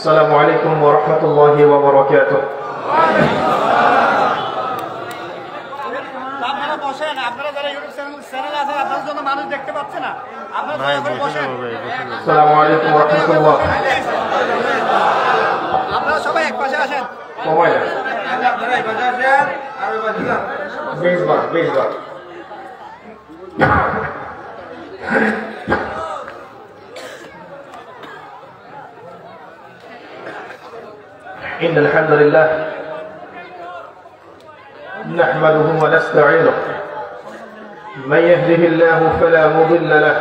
আসসালামু আলাইকুম ওয়া রাহমাতুল্লাহি ওয়া বারাকাতুহু। আপনারা বসেন, আপনারা যারা ইউটিউব চ্যানেল আছে আপনাদের জন্য মানুষ দেখতে পাচ্ছে না, আপনারা বসেন। আসসালামু আলাইকুম ওয়া রাহমাতুল্লাহ। আপনারা সবাই এক পাশে আসেন। মোবাইল আপনারা এই পাশে আসেন আর ওই পাশে যান। বেশবার إن الحمد لله نحمده ونستعينه من يهده الله فلا مضل له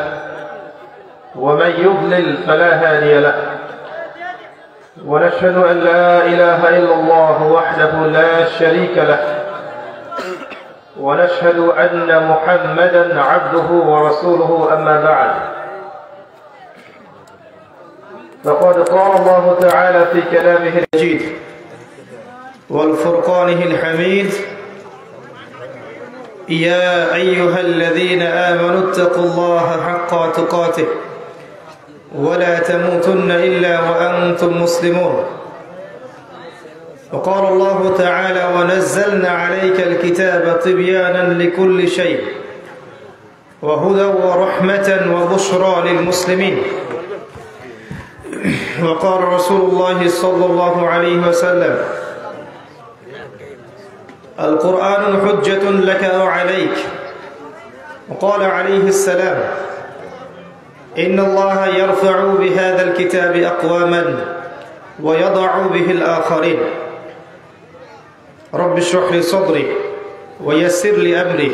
ومن يضلل فلا هادي له ونشهد أن لا إله إلا الله وحده لا شريك له ونشهد أن محمدا عبده ورسوله أما بعد فقد قال الله تعالى في كلامه المجيد والفرقانه الحميد يا أيها الذين آمنوا اتقوا الله حق تقاته ولا تموتن إلا وأنتم مسلمون وقال الله تعالى ونزلنا عليك الكتاب تبيانا لكل شيء وهدى ورحمة وبشرى للمسلمين وقال رسول الله صلى الله عليه وسلم القرآن حجة لك أو عليك وقال عليه السلام إن الله يرفع بهذا الكتاب أقواما ويضع به الآخرين رب اشرح لي صدري ويسر لي أمري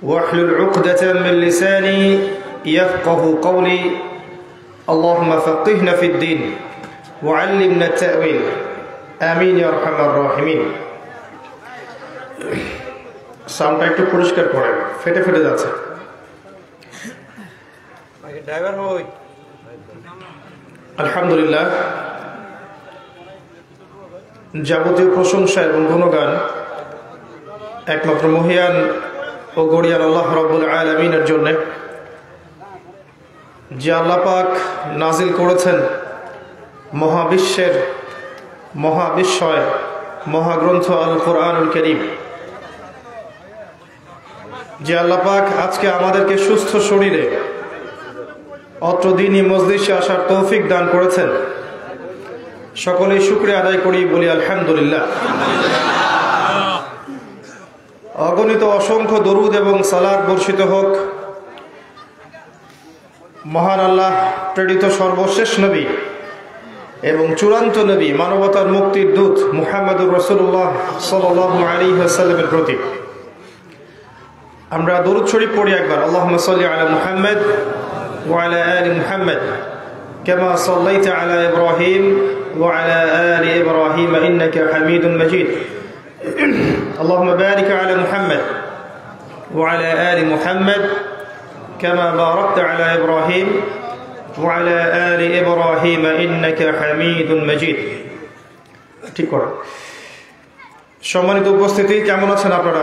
واحلل عقدة من لساني يفقه قولي اللهم فقهنا في الدين وعلمنا التأويل آمين يا أرحم الراحمين। সাউন্ডটা একটু পরিষ্কার করেন, ফেটে ফেটে যাচ্ছে। আলহামদুলিল্লাহ, যাবতীয় প্রশংসা এবং গুণগান একমাত্র মহিয়ান ও গড়িয়ান আল্লাহ রাব্বুল আলামিনের জন্য, যে আল্লাহ পাক নাজিল করেছেন মহাবিশ্বের মহাবিস্ময় মহাগ্রন্থ আল কোরআনুল কারীম। যে আল্লাহ পাক আজকে আমাদেরকে সুস্থ শরীরে অত্র দিনই মজলিসে আসার তৌফিক দান করেছেন, সকলেই শুকরিয়া আদায় করি, বলি আলহামদুলিল্লাহ। অগণিত অসংখ্য দরুদ এবং সালাত বর্ষিত হোক মহান আল্লাহ প্রেরিত সর্বশেষ নবী এবং চূড়ান্ত নবী, মানবতার মুক্তির দূত মুহাম্মদুর রাসূলুল্লাহ সাল্লাল্লাহু আলাইহি ওয়াসাল্লামের প্রতি। আমরা দরুদ শরীফ পড়ি একবার। আল্লাহুম্মা সাল্লি আলা মুহাম্মদ ওয়া আলা আলি মুহাম্মদ কামা সাল্লাইতা আলা ইব্রাহিম ওয়া আলা আলি ইব্রাহিম ইন্নাকা হামিদুম মাজিদ। আল্লাহুম্মা বারিক আলা মুহাম্মদ ওয়া আলা আলি মুহাম্মদ كما باركت على إبراهيم وعلى آل إبراهيم إنك حميد مجيد। ঠিক করে। সম্মানিত উপস্থিতি, কেমন আছেন আপনারা?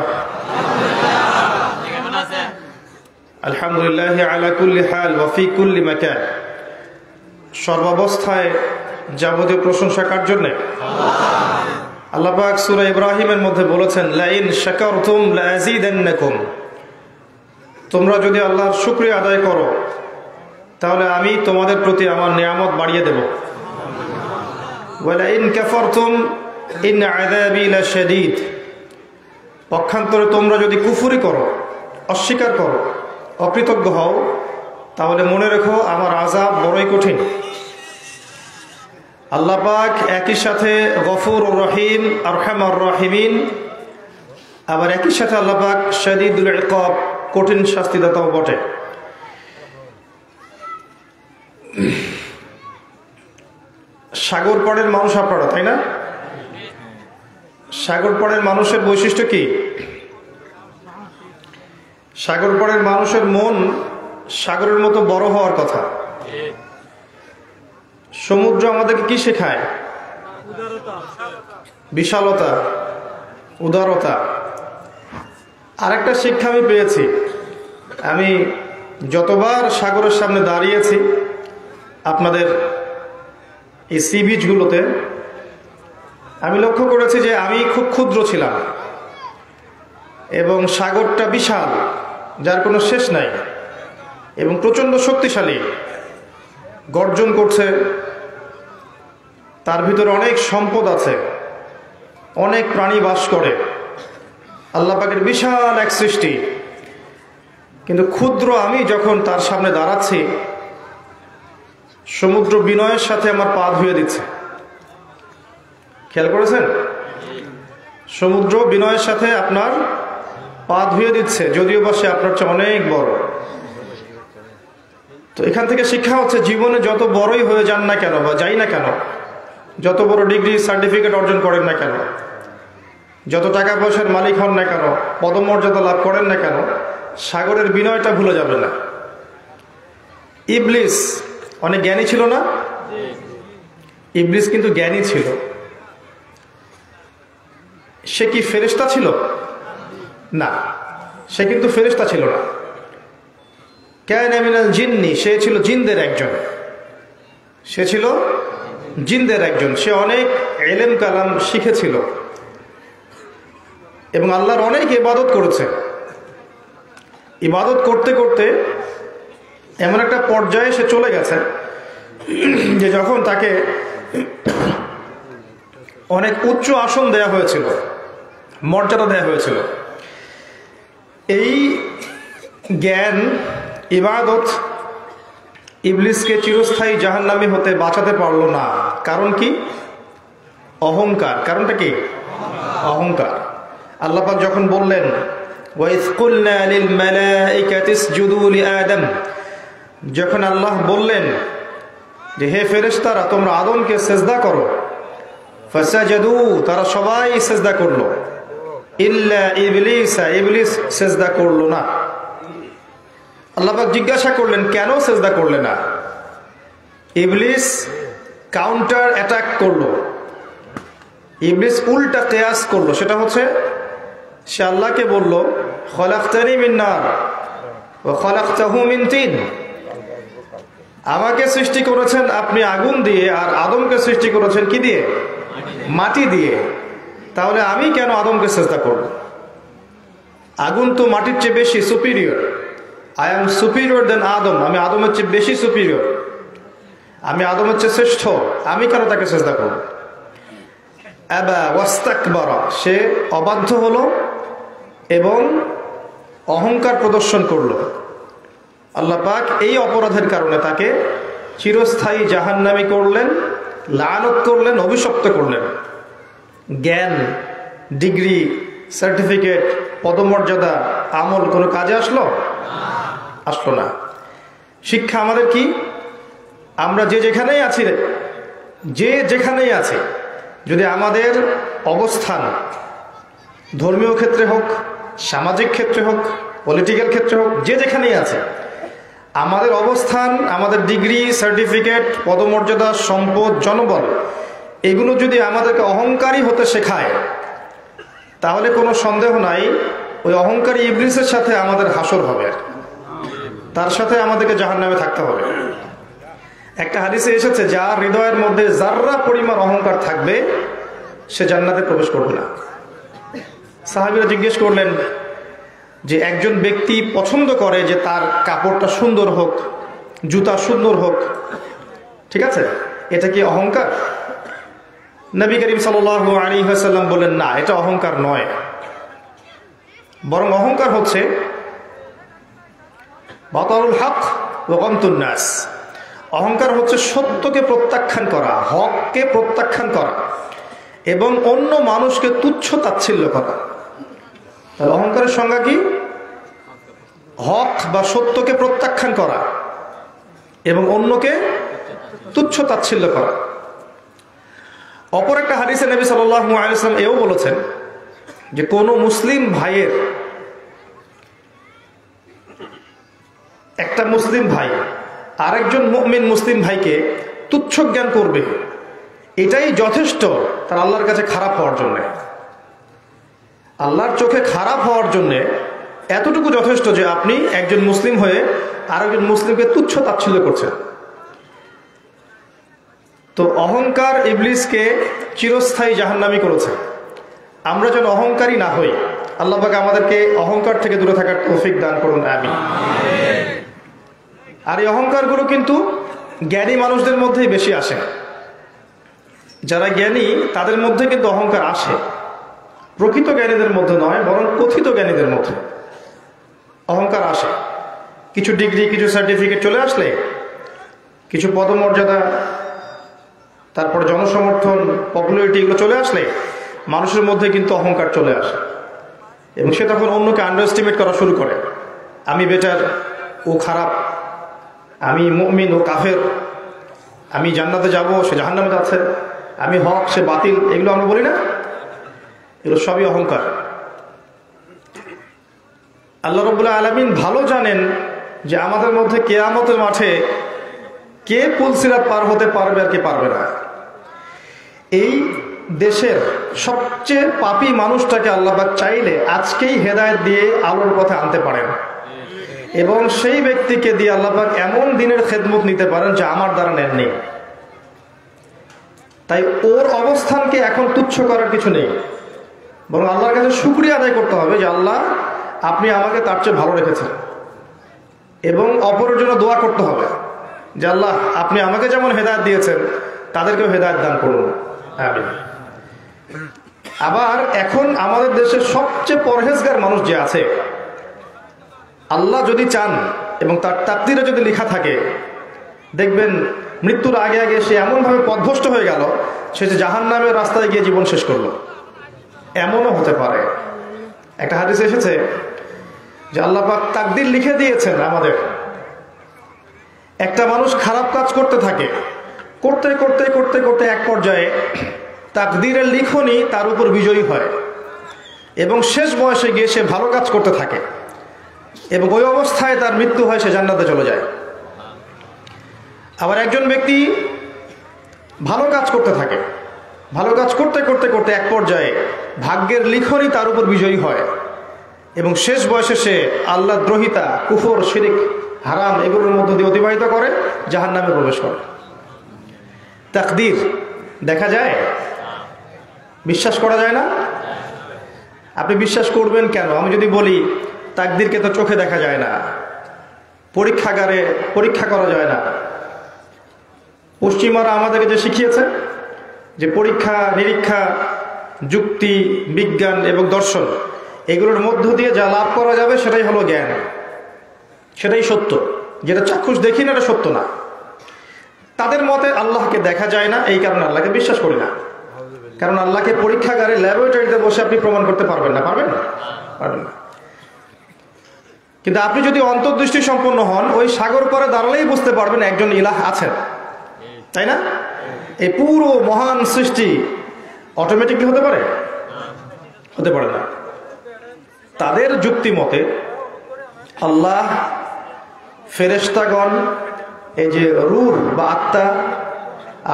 আলহামদুলিল্লাহ আলা কুল্লি হাল ওয়া ফি কুল্লি মাকান। সর্বাবস্থায় যাবতীয় প্রশংসা কার জন্য? আল্লাহ পাক সূরা ইব্রাহিমের মধ্যে বলেছেন লা ইন শাকারতুম লা আযীদান্নাকুম, তোমরা যদি আল্লাহর শুকরিয়া আদায় করো তাহলে আমি তোমাদের প্রতি আমার নিয়ামত বাড়িয়ে দেব। ওয়ালা ইন কাফারতুম ইন আযাবি লাশাদীদ, পক্ষান্তরে তোমরা যদি কুফরি করো, অস্বীকার করো, অকৃতজ্ঞ হও, তাহলে মনে রেখো আমার আযাব বড়ই কঠিন। আল্লাহ পাক একই সাথে গফুর রহিম আরহামার রাহিমিন, আবার একই সাথে আল্লাহ পাক শাদীদুল ইকাব, কঠিন শাস্তিদাতাও বটে। সাগর পাড়ের মানুষ আপনারা, তাই না? সাগর পাড়ের মানুষের বৈশিষ্ট্য কি? সাগর পাড়ের মানুষের মন সাগরের মতো বড় হওয়ার কথা। সমুদ্র আমাদেরকে কি শেখায়? বিশালতা, উদারতা। আরেকটা শিক্ষা আমি পেয়েছি, আমি যতবার সাগরের সামনে দাঁড়িয়েছি আপনাদের এই সি বিচগুলোতে আমি লক্ষ্য করেছি যে আমি খুব ক্ষুদ্র ছিলাম এবং সাগরটা বিশাল, যার কোনো শেষ নাই এবং প্রচণ্ড শক্তিশালী, গর্জন করছে, তার ভিতরে অনেক সম্পদ আছে, অনেক প্রাণী বাস করে, আল্লাহ পাকের বিশাল এক সৃষ্টি। কিন্তু ক্ষুদ্র আমি যখন তার সামনে দাঁড়াচ্ছি, সমুদ্র বিনয়ের সাথে আমার পা ধুয়ে দিচ্ছে। খেয়াল করেছেন? সমুদ্র বিনয়ের সাথে আপনার পা ধুয়ে দিচ্ছে, যদিও বা সে আপনার চেয়ে অনেক বড়। তো এখান থেকে শিক্ষা হচ্ছে, জীবনে যত বড়ই হয়ে যান না কেন বা যাই না কেন, যত বড় ডিগ্রি সার্টিফিকেট অর্জন করেন না কেন, যত টাকা পয়সার মালিক হন না কেন, পদমর্যাদা লাভ করেন না কেন, সাগরের বিনয়টা ভুলে যাবে না। ইবলিস অনেক জ্ঞানী ছিল না? ইবলিস কিন্তু জ্ঞানী ছিল। সে কি ফেরেশতা ছিল? না, সে কিন্তু ফেরেশতা ছিল না। কানা মিনাল জিন্নি, সে ছিল জিনদের একজন। সে ছিল জিনদের একজন। সে অনেক ইলম কালাম শিখেছিল এবং আল্লাহর অনেক ইবাদত করেছে। ইবাদত করতে করতে এমন একটা পর্যায়ে সে চলে গেছে যে যখন তাকে অনেক উচ্চ আসন দেয়া হয়েছিল, মর্যাদা দেয়া হয়েছিল। এই জ্ঞান, ইবাদত ইবলিসকে চিরস্থায়ী জাহান্নামী হতে বাঁচাতে পারলো না। কারণ কি? অহংকার। কারণটা কি? অহংকার। আল্লাহ পাক যখন বললেন ওয়াইয কুলনা লিল মালাইকাতি ইসজুদু লিআদম, যখন আল্লাহ বললেন যে হে ফেরেশতারা তোমরা আদমকে সিজদা করো, ফাসাজাদু, তারা সবাই সিজদা করলো, ইল্লা ইবলিস, ইবলিস সিজদা করলো না। আল্লাহ পাক জিজ্ঞাসা করলেন কেন সিজদা করলে না? ইবলিস কাউন্টার অ্যাটাক করলো, ইবলিস উল্টা কিয়াস করলো। সেটা হচ্ছে সে আল্লাহকে বলল খলাকতানি মিন নার ওয়া খলাকতাহু মিন তিন, আমাকে সৃষ্টি করেছেন আপনি আগুন দিয়ে, আর আদমকে সৃষ্টি করেছেন কি দিয়ে? মাটি দিয়ে। তাহলে আমি কেন আদমকে সিজদা করব? আগুন তো মাটির চেয়ে বেশি সুপিরিয়র। আই এম সুপিরিয়র দেন আদম, আমি আদমের চেয়ে বেশি সুপিরিয়র, আমি আদমের চেয়ে শ্রেষ্ঠ, আমি কেন তাকে সিজদা করব? আবা ওয়াস্তাকবারা, সে অবাধ্য হলো এবং অহংকার প্রদর্শন করলো। আল্লাহ পাক এই অপরাধের কারণে তাকে চিরস্থায়ী জাহান্নামী করলেন, লানত করলেন, অভিশপ্ত করলেন। জ্ঞান, ডিগ্রি, সার্টিফিকেট, পদমর্যাদা, আমল কোনো কাজে আসলো? আসলো না। শিক্ষা আমাদের কি? আমরা যে যেখানেই আছি, যদি আমাদের অবস্থান ধর্মীয় ক্ষেত্রে হোক, সামাজিক ক্ষেত্রে হোক, পলিটিক্যাল ক্ষেত্রে হোক, যে যেখানেই আছে, আমাদের অবস্থান, আমাদের ডিগ্রি, সার্টিফিকেট, পদমর্যাদা, সম্পদ, জনবল, এগুলো যদি আমাদেরকে অহংকারী হতে শেখায়, তাহলে কোনো সন্দেহ নাই ওই অহংকারী ইবলিসের সাথে আমাদের হাসর হবে, তার সাথে আমাদেরকে জাহান্নামে থাকতে হবে। একটা হাদিসে এসেছে, যার হৃদয়ের মধ্যে যাররা পরিমাণ অহংকার থাকবে সে জান্নাতে প্রবেশ করবে না। সাহাবীরা জিজ্ঞেস করলেন যে একজন ব্যক্তি পছন্দ করে যে তার কাপড়টা সুন্দর হোক, জুতা সুন্দর হোক, ঠিক আছে, এটা কি অহংকার? নবী করিম সাল্লাল্লাহু আলাইহি ওয়াসাল্লাম বলেন না, এটা অহংকার নয়, বরং অহংকার হচ্ছে বাতারুল হক ওয়া গামতুন নাস। অহংকার হচ্ছে সত্যকে প্রত্যাখ্যান করা, হককে প্রত্যাখ্যান করা এবং অন্য মানুষকে তুচ্ছ তাচ্ছিল্য করা। তাহলে অহংকারের সংজ্ঞা কি? হক বা সত্যকে প্রত্যাখ্যান করা এবং অন্যকে তুচ্ছ তাচ্ছিল্য করা। অপর একটা হাদিসে নবী সাল্লাল্লাহু আলাইহি ওয়াসাল্লাম এও বলেছেন যে কোন মুসলিম ভাইয়ের, একটা মুসলিম ভাই আরেকজন মুমিন মুসলিম ভাইকে তুচ্ছ জ্ঞান করবে, এটাই যথেষ্ট তার আল্লাহর কাছে খারাপ হওয়ার জন্য। আল্লাহর চোখে খারাপ হওয়ার জন্য এতটুকু যথেষ্ট যে আপনি একজন মুসলিম হয়ে আরেকজন মুসলিমকে তুচ্ছ তাচ্ছিল্য করছেন। তো অহংকার ইবলিসকে চিরস্থায়ী জাহান্নামী করেছে। আমরা যেন অহংকারী না হই, আল্লাহ পাক আমাদেরকে অহংকার থেকে দূরে থাকার তৌফিক দান করুন, আমিন। আর এই অহংকারগুলো কিন্তু জ্ঞানী মানুষদের মধ্যেই বেশি আসে। যারা জ্ঞানী তাদের মধ্যে কিন্তু অহংকার আসে, প্রকৃত জ্ঞানীদের মধ্যে নয়, বরং কথিত জ্ঞানীদের মধ্যে অহংকার আসে। কিছু ডিগ্রি, কিছু সার্টিফিকেট চলে আসলে, কিছু পদমর্যাদা, তারপর জনসমর্থন, পপুলারিটি এগুলো চলে আসলে মানুষের মধ্যে কিন্তু অহংকার চলে আসে এবং সে তখন অন্যকে আন্ডার এস্টিমেট করা শুরু করে। আমি বেটার, ও খারাপ, আমি মুমিন, ও কাফের, আমি জান্নাতে যাব, সে জাহান্নামে যাচ্ছে, আমি হক, সে বাতিল। এগুলো আমরা বলি না? এগুলো সবই অহংকার। আল্লাহ রাব্বুল আলামিন ভালো জানেন যে আমাদের মধ্যে কিয়ামতের মাঠে কে পুলসিরাত পার হতে পারবে আর কে পারবে না। এই দেশের সবচেয়ে পাপী মানুষটাকে আল্লাহ পাক চাইলে আজকেই হেদায়েত দিয়ে আলোর পথে আনতে পারেন এবং সেই ব্যক্তিকে দিয়ে আল্লাহ পাক এমন দিনের খেদমত নিতে পারেন যা আমার দ্বারা নেননি। তাই ওর অবস্থানকে এখন তুচ্ছ করার কিছু নেই, বরং আল্লাহর কাছে শুকরিয়া আদায় করতে হবে যে আল্লাহ আপনি আমাকে তার চেয়ে ভালো রেখেছেন, এবং অপরের জন্য দোয়া করতে হবে যে আল্লাহ আপনি আমাকে যেমন হেদায়েত দিয়েছেন তাদেরকেও হেদায়েত দান করুন, আমিন। আবার এখন আমাদের দেশের সবচেয়ে পরহেজগার মানুষ যে আছে, আল্লাহ যদি চান এবং তার তাকদীরে যদি লেখা থাকে, দেখবেন মৃত্যুর আগে আগে সে এমনভাবে পথভ্রষ্ট হয়ে গেল, সে যে জাহান্নামের রাস্তায় গিয়ে জীবন শেষ করলো। এমনও হতে পারে। একটা হাদিসে এসেছে যে আল্লাহ পাক তাকদীর লিখে দিয়েছেন আমাদের। একটা মানুষ খারাপ কাজ করতে থাকে, করতে করতে করতে করতে এক পর্যায়ে তাকদীরের লিখনই তার উপর বিজয়ী হয় এবং শেষ বয়সে গিয়ে সে ভালো কাজ করতে থাকে এবং ওই অবস্থায় তার মৃত্যু হয়, সে জান্নাতে চলে যায়। আবার একজন ব্যক্তি ভালো কাজ করতে থাকে, ভালো কাজ করতে করতে করতে এক পর্যায়ে ভাগ্যের লিখনই তার উপর বিজয়ী হয় এবং শেষ বয়সে সে আল্লাহ দ্রোহিতা, কুফর, শিরিক, হারাম এগুলোর মধ্য দিয়ে অতিবাহিত করে, জাহান্নামে প্রবেশ করে। তাকদীর দেখা যায়, বিশ্বাস করা যায় না? আপনি বিশ্বাস করবেন কেন? আমি যদি বলি তাকদীরকে তো চোখে দেখা যায় না, পরীক্ষাগারে পরীক্ষা করা যায় না। পশ্চিমারা আমাদেরকে যে শিখিয়েছে যে পরীক্ষা নিরীক্ষা, যুক্তি, বিজ্ঞান এবং দর্শন এগুলোর মধ্য দিয়ে যা লাভ করা যাবে সেটাই হলো জ্ঞান, সেটাই সত্য। যেটা চাক্ষুষ দেখি না এটা সত্য না। তাদের মতে আল্লাহকে দেখা যায় না, এই কারণে আল্লাহকে বিশ্বাস করি না। কারণ আল্লাহকে পরীক্ষাগারে ল্যাবরেটরিতে বসে আপনি প্রমাণ করতে পারবেন না, পারবেন না? পারবেন না। কিন্তু আপনি যদি অন্তর্দৃষ্টি সম্পন্ন হন, ওই সাগর পাড়ে দাঁড়ালেই বুঝতে পারবেন একজন ইলাহ আছেন, তাই না? এই পুরো মহান সৃষ্টি অটোমেটিকলি হতে পারে? হতে পারে না। তাদের যুক্তি মতে আল্লাহ, ফেরেশতাগণ, এই যে রূহ বা আত্মা,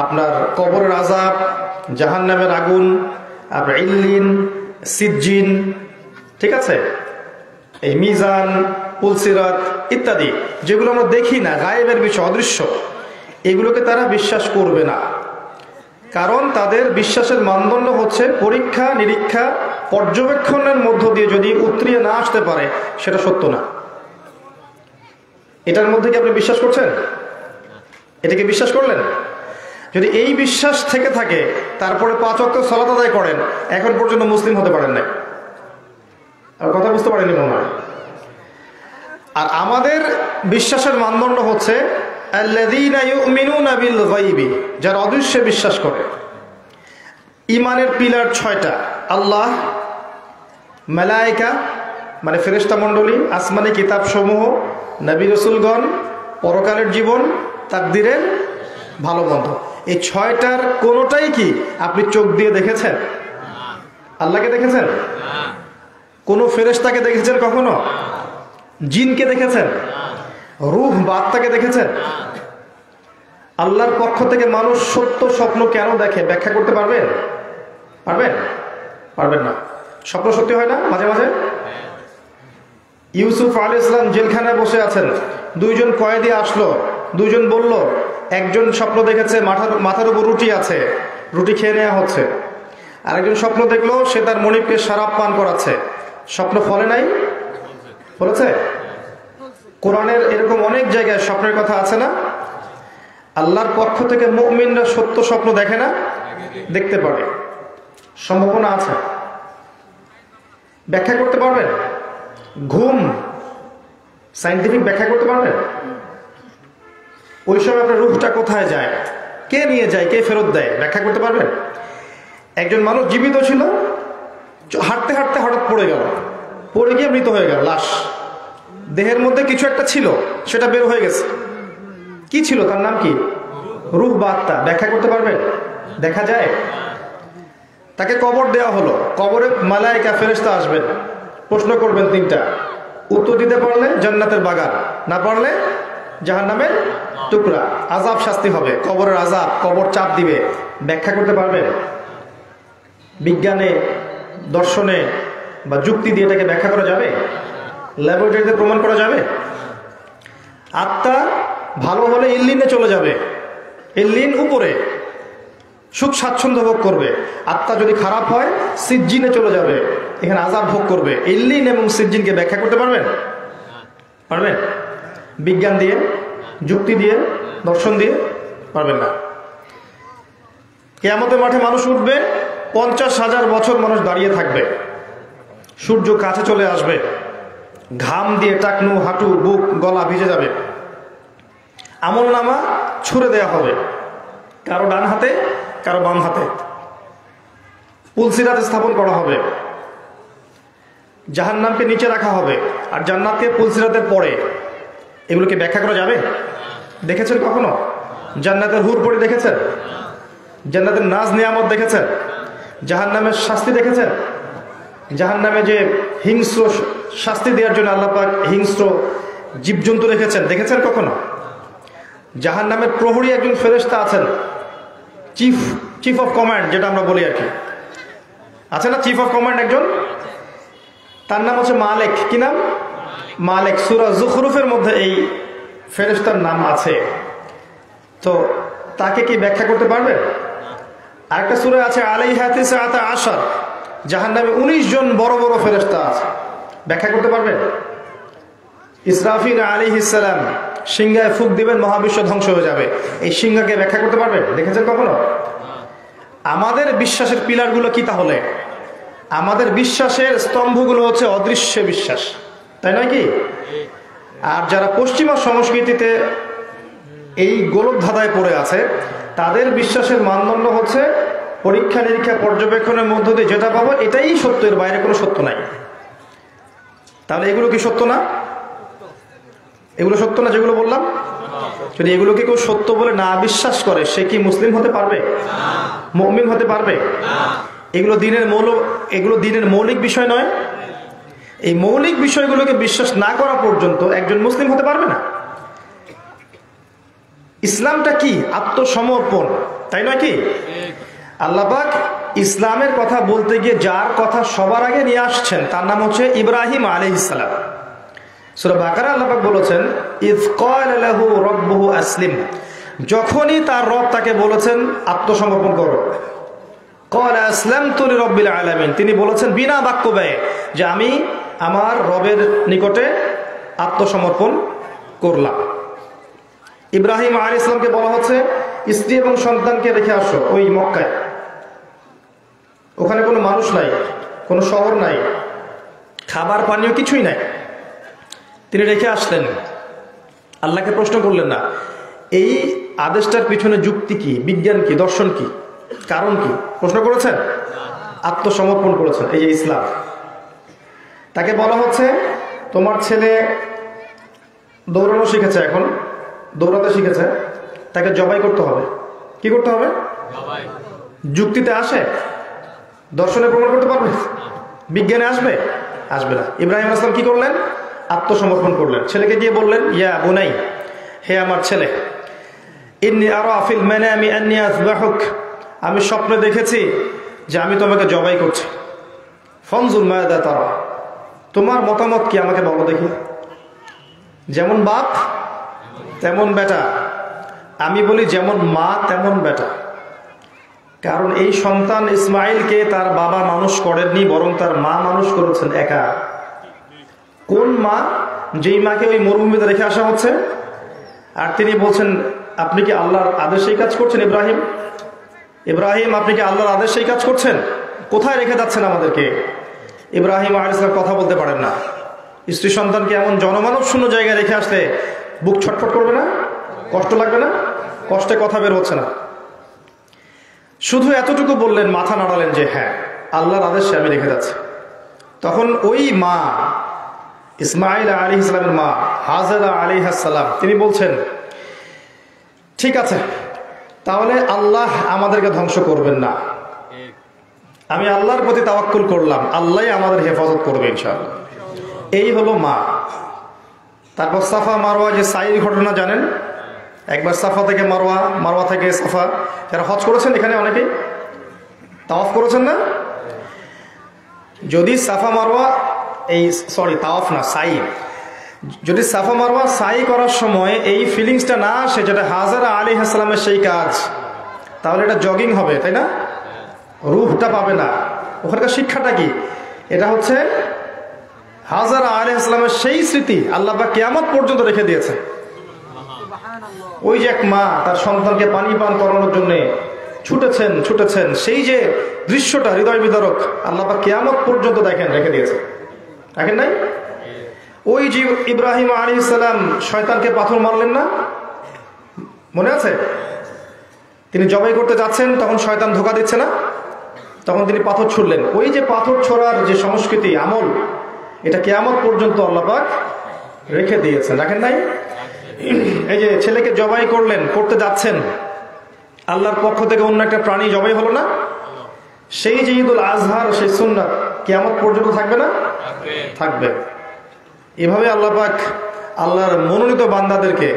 আপনার কবরের আযাব, জাহান্নামের আগুন, আপনার ইল্লিন, সিজ্জিন, ঠিক আছে, এই মিজান, পুলসিরাত ইত্যাদি যেগুলো আমরা দেখি না, গায়েবের বিষয়, অদৃশ্য, এগুলোকে তারা বিশ্বাস করবে না। কারণ তাদের বিশ্বাসের মানদণ্ড হচ্ছে পরীক্ষা নিরীক্ষা পর্যবেক্ষণের মধ্য দিয়ে যদি উতরিয়ে না আসতে পারে সেটা সত্য না। এটার মধ্যে কি আপনি বিশ্বাস করছেন? এটাকে বিশ্বাস করলেন? যদি এই বিশ্বাস থেকে থাকে তারপরে 5 ওয়াক্ত সালাত আদায় করেন, এখন পর্যন্ত মুসলিম হতে পারেন না। আর কথা বুঝতে পারেননি মনে হয়। আর আমাদের বিশ্বাসের মানদণ্ড হচ্ছে আল্লাযীনা ইউমিনুনা বিল গায়বি, যারা অদৃশ্যে বিশ্বাস করে। ঈমানের পিলার 6টা: আল্লাহ, মালায়েকা মানে ফেরেশতা মণ্ডলী, আসমানি কিতাব সমূহ, নবী রাসূলগণ, পরকালের জীবন, তাকদীরের ভালো মন্দ। এই 6টার কোনোটাই কি আপনি চোখ দিয়ে দেখেছেন? আল্লাহকে দেখেছেন? কোন ফেরেশতাকে দেখেছেন কখনো? জিনকে দেখেছেন? রূহ বা আত্মাকে দেখেছেন? আল্লাহর পক্ষ থেকে মানুষ সত্য স্বপ্ন কেন দেখে ব্যাখ্যা করতে পারবেন? পারবেন? পারবেন না। স্বপ্ন সত্যি হয় না মাঝে মাঝে? ইউসুফ আলাইহিস সালাম জেলখানায় বসে আছেন, 2 জন কয়েদি আসলো, 2 জন বলল একজন স্বপ্ন দেখেছে মাথার উপর রুটি আছে, রুটি খেয়ে নেওয়া হচ্ছে। আরেকজন স্বপ্ন দেখলো সে তার মনিবকে শরাব পান করাচ্ছে। স্বপ্ন ফলে নাই? ফলেছে? কোরআনের এরকম অনেক জায়গায় স্বপ্নের কথা আছে না? আল্লাহর পক্ষ থেকে মুমিনরা সত্য স্বপ্ন দেখে না? দেখতে পারে, সম্ভাবনা আছে। ব্যাখ্যা করতে পারবেন? ঘুম সায়েন্টিফিক ব্যাখ্যা করতে পারবেন? ওই সময় আপনার রূহটা কোথায় যায়, কে নিয়ে যায়, কে ফেরত দেয়, ব্যাখ্যা করতে পারবেন? একজন মানুষ জীবিত ছিল, হাঁটতে হাঁটতে হঠাৎ পড়ে গেল, পড়ে গিয়ে মৃত হয়ে গেল, লাশ। দেহের মধ্যে কিছু একটা ছিল, সেটা বের হয়ে গেছে। কি ছিল, তার নাম কি? রূহ বা আত্মা। ব্যাখ্যা করতে পারবেন? দেখা যায়? তাকে কবর দেওয়া হলো, কবরে মালায়েকা ফেরেশতা আসবেন, প্রশ্ন করবেন তিনটা। উত্তর দিতে পারলে জান্নাতের বাগান, না পারলে জাহান্নামের টুকরা। আযাব শাস্তি হবে, কবরের আযাব, কবর চাপ দিবে। ব্যাখ্যা করতে পারবেন? বিজ্ঞানে, দর্শনে বা যুক্তি দিয়ে এটাকে ব্যাখ্যা করা যাবে? ল্যাবরেটরিতে প্রমাণ করা যাবে? আত্মা ভালো হলে ইল্লিনে চলে যাবে, ইল্লিন উপরে, সুখ স্বাচ্ছন্দ্য ভোগ করবে। আত্মা যদি খারাপ হয় সিজ্জিনে চলে যাবে, এখানে আযাব ভোগ করবে। ইল্লিন এবং সিজ্জিনকে ব্যাখ্যা করতে পারবেন? পারবেন? বিজ্ঞান দিয়ে, যুক্তি দিয়ে, দর্শন দিয়ে? পারবেন না। কিয়ামতের মাঠে মানুষ উঠবে, 50,000 বছর মানুষ দাঁড়িয়ে থাকবে, সূর্য কাছে চলে আসবে, ঘাম দিয়ে টাকনু, হাঁটু, বুক, গলা ভিজে যাবে। আমলনামা ছুঁড়ে দেওয়া হবে, কারো ডান হাতে, কারো বাম হাতে। পুলসিরাতে স্থাপন করা হবে, জাহান্নামকে নিচে রাখা হবে, আর জান্নাতকে পুলসিরাতের পরে। এগুলোকে ব্যাখ্যা করা যাবে? দেখেছেন কখনো জান্নাতের হুর পড়ে? দেখেছেন জান্নাতের নাজ নিয়ামত? দেখেছেন জাহান্নামের শাস্তি? দেখেছেন জাহান্নামে যে হিংস্র শাস্তি দেওয়ার জন্য আল্লাহ পাক হিংস্র জীবজন্তু রেখেছেন? দেখেছেন কখনো? জাহান্নামের প্রহরী একজন ফেরেশতা আছেন, চিফ অফ কমান্ড যেটা আমরা বলি আর কি, আছে না চিফ অফ কমান্ড একজন? তার নাম হচ্ছে মালেক। কি নাম? মালেক। সূরা যুখরুফের মধ্যে এই ফেরেশতার নাম আছে। তো তাকে কি ব্যাখ্যা করতে পারবে? আরেকটা সূরা আছে আলাইহা তিসআতা আশার, জাহান্নামে 19 জন বড় বড় ফেরেশতা আছে। ব্যাখ্যা করতে পারবেন? ইসরাফিল আলাইহিস সালাম সিংহায় ফুঁক দিবেন, মহাবিশ্ব ধ্বংস হয়ে যাবে। এই সিংহাকে ব্যাখ্যা করতে পারবেন? দেখেছেন কখনো? আমাদের বিশ্বাসের পিলারগুলো কি তাহলে? আমাদের বিশ্বাসের স্তম্ভগুলো হচ্ছে অদৃশ্য বিশ্বাস, তাই নয় কি? আর যারা পশ্চিমা সংস্কৃতিতে এই গোলক ধাঁধায় পড়ে আছে, তাদের বিশ্বাসের মানদণ্ড হচ্ছে পরীক্ষা নিরীক্ষা পর্যবেক্ষণের মধ্য দিয়ে যেটা পাবো এটাই সত্য, এর বাইরে কোনো সত্য নাই। তাহলে এগুলো কি সত্য না? এগুলো সত্য না যেগুলো বললাম? যদি এগুলোকে কেউ সত্য বলে না বিশ্বাস করে, সে কি মুসলিম হতে পারবে? মুমিন হতে পারবে? এগুলো দিনের মৌলিক বিষয় নয়। এই মৌলিক বিষয়গুলোকে বিশ্বাস না করা পর্যন্ত একজন মুসলিম হতে পারবে না। ইসলামটা কি? আত্মসমর্পণ, তাই নয় কি? আল্লাহ পাক ইসলামের কথা বলতে গিয়ে যার কথা সবার আগে নিয়ে আসছেন তার নাম হচ্ছে ইব্রাহিম আলাইহিস সালাম। সূরা বাকারা আল্লাহ পাক বলেছেন ইয ক্বালা লাহু রাব্বুহু আসলিম, যখনই তার রব তাকে বলেছেন আত্মসমর্পণ করো। ক্বালা আসলামতু লিরাব্বিল আলামিন, তিনি বলেছেন বিনা বাক্য ব্যয়ে যে আমি আমার রবের নিকটে আত্মসমর্পণ করলাম। ইব্রাহিম আলাইহিস সালামকে বলা হচ্ছে স্ত্রী এবং সন্তানকে রেখে আসো ওই মক্কায়, ওখানে কোনো মানুষ নাই, কোনো শহর নাই, খাবার পানীয় কিছুই নাই। তিনি রেখে আসলেন, আল্লাহকে প্রশ্ন করলেন না। এই আদেশটার পিছনে যুক্তি কি, বিজ্ঞান কি, দর্শন কি, কারণ কি? প্রশ্ন করেছেন? আত্মসমর্পণ করেছেন। এই যে ইসলাম। তাকে বলা হচ্ছে তোমার ছেলে দৌড়ানো শিখেছে, এখন দৌড়াতে শিখেছে, তাকে জবাই করতে হবে। কি করতে হবে? যুক্তিতে আসে? দর্শনে প্রমাণ করতে পারবে? বিজ্ঞানে আসবে? আসবে না। ইব্রাহিম আলাইহিস সালাম কি করলেন? আত্মসমর্পণ করলেন। ছেলেকে গিয়ে বললেন ইয়া বুনাই, হে আমার ছেলে, ইন্নী আরা ফিল মানামি আন্নী আযবাহুক, আমি স্বপ্নে দেখেছি যে আমি তোমাকে জবাই করছি। ফানজুর মাযা তারা, তোমার মতামত কি আমাকে বলো দেখি। যেমন বাপ তেমন বেটা, আমি বলি যেমন মা তেমন বেটা। কারণ এই সন্তান ইসমাইলকে তার বাবা মানুষ করেননি, বরং তার মা মানুষ করেছেন একা। কোন মা? যেই মাকে ওই মরুভূমিতে রেখে আসা হচ্ছে, আর তিনি বলছেন আপনি কি আল্লাহর আদেশেই কাজ করছেন? ইব্রাহিম আপনি কি আল্লাহর আদেশেই কাজ করছেন? কোথায় রেখে যাচ্ছেন আমাদেরকে? ইব্রাহিম আলাইহিস সালাম কথা বলতে পারেন না। স্ত্রী সন্তানকে এমন জনমানব শূন্য জায়গায় রেখে আসলে বুক ছটফট করবে না? কষ্ট লাগবে না? কষ্টে কথা বের হচ্ছে না। শুধু এতটুকু বললেন, মাথা নাড়ালেন যে হ্যাঁ আল্লাহর আদেশে আমি রেখে যাচ্ছি। তখন ওই মা, ইসমাইল আলাইহিস সালামের মা হাজেরা আলাইহিস সালাম, তিনি বলছেন ঠিক আছে, তাহলে আল্লাহ আমাদেরকে ধ্বংস করবেন না, আমি আল্লাহর প্রতি তাওয়াক্কুল করলাম, আল্লাহ আমাদের হেফাজত করবে ইনশাআল্লাহ। এই হলো মা। তারপর সাফা মারওয়া যে সাইর ঘটনা জানেন, একবার সাফা থেকে মারওয়া, মারওয়া থেকে সাফা, যারা হজ করেছেন এখানে অনেকেই তাওয়াফ করেছেন না? যদি সাফা মারওয়া তাওয়াফ না, সাই, যদি সাফা মারওয়া সাই করার সময় এই ফিলিংসটা না আসে যেটা হাজেরা আলাইহিস সালামের সেই কাজ, তাহলে এটা জগিং হবে, তাই না? রূহটা পাবে না। ওখানকার শিক্ষাটা কি? এটা হচ্ছে হাজেরা আলাইহিস সালামের সেই স্মৃতি আল্লাহ পাক কিয়ামত পর্যন্ত রেখে দিয়েছে। ওই যে এক মা তার সন্তানকে পানি পান করানোর জন্য ছুটেছেন, সেই যে দৃশ্যটা হৃদয় বিদারক, আল্লাহ পাক কিয়ামত পর্যন্ত দেখেন রেখে দিয়েছে। দেখেন নাই? ওই যে ইব্রাহিম আলাইহিস সালাম শয়তানকে পাথর মারলেন না, মনে আছে? তিনি জবাই করতে যাচ্ছেন, তখন শয়তান ধোঁকা দিচ্ছে না, তখন তিনি পাথর ছুড়লেন। ওই যে পাথর ছোড়ার যে সংস্কৃতি, আমল, এটা কিয়ামত পর্যন্ত আল্লাহ পাক রেখে দিয়েছেন। দেখেন নাই? এই যে ছেলেকে জবাই করতে যাচ্ছেন, আল্লাহর পক্ষ থেকে অন্য একটা প্রাণী জবাই হলো না, সেই যে ঈদুল আজহার সেই সুন্নাত কিয়ামত পর্যন্ত থাকবে না? থাকবে। এভাবে আল্লাহ পাক আল্লাহর মনোনীত বান্দাদেরকে,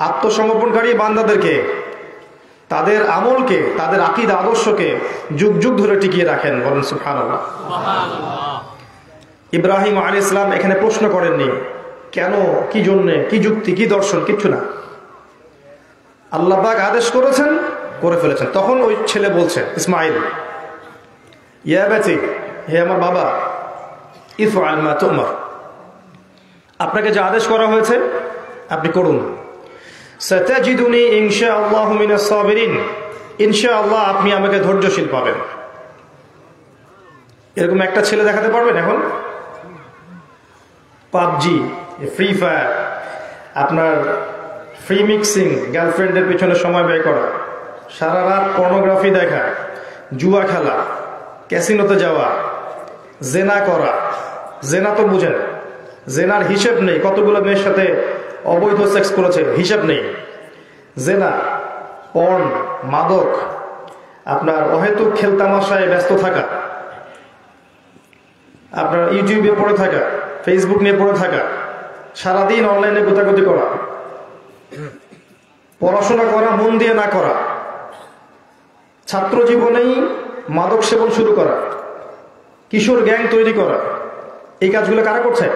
আত্মসমর্পণকারী বান্দাদেরকে, তাদের আমলকে, তাদের আকীদা আদর্শকে যুগ যুগ ধরে টিকিয়ে রাখেন। বলেন সুবহানাল্লাহ। ইব্রাহিম আলাইহিস সালাম এখানে প্রশ্ন করেননি কেন, কি জন্যে, কি যুক্তি, কি দর্শন, কিচ্ছু না। আল্লাহ পাক আদেশ করেছেন, করে ফেলেছেন। তখন ওই ছেলে বলছে, ইসমাইল, ইয়া বাতি, হে আমার বাবা, ইফআল মা তুমার, আপনাকে যে আদেশ করা হয়েছে আপনি করুন। সাতাজিদুনি ইনশাআল্লাহু মিনাস সাবিরিন, ইনশাআল্লাহ আপনি আমাকে ধৈর্যশীল পাবেন। এরকম একটা ছেলে দেখাতে পারবেন এখন? পাবজি, ফ্রি ফায়ার, আপনার ফ্রি মিক্সিং, গার্লফ্রেন্ডের পেছনে সময় ব্যয় করা, সারা রাত পর্নোগ্রাফি দেখা, জুয়া খেলা, ক্যাসিনোতে যাওয়া, জেনা করা। জেনা তো বুঝেন, জেনার হিসেব নেই, কতগুলো মেয়ের সাথে অবৈধ সেক্স করেছে, হিসেব নেই। জেনা, পর্ন, মাদক, আপনার অহেতুক খেলতামাশায় ব্যস্ত থাকা, আপনার ইউটিউবে পড়ে থাকা, ফেসবুক নিয়ে পড়ে থাকা, সারাদিন অনলাইনে গোতাগুতি করা, পড়াশোনা করা মন দিয়ে না করা, ছাত্র জীবনেই মাদক সেবন শুরু করা, কিশোর গ্যাং তৈরি করা, এই কাজগুলো কারা করছে?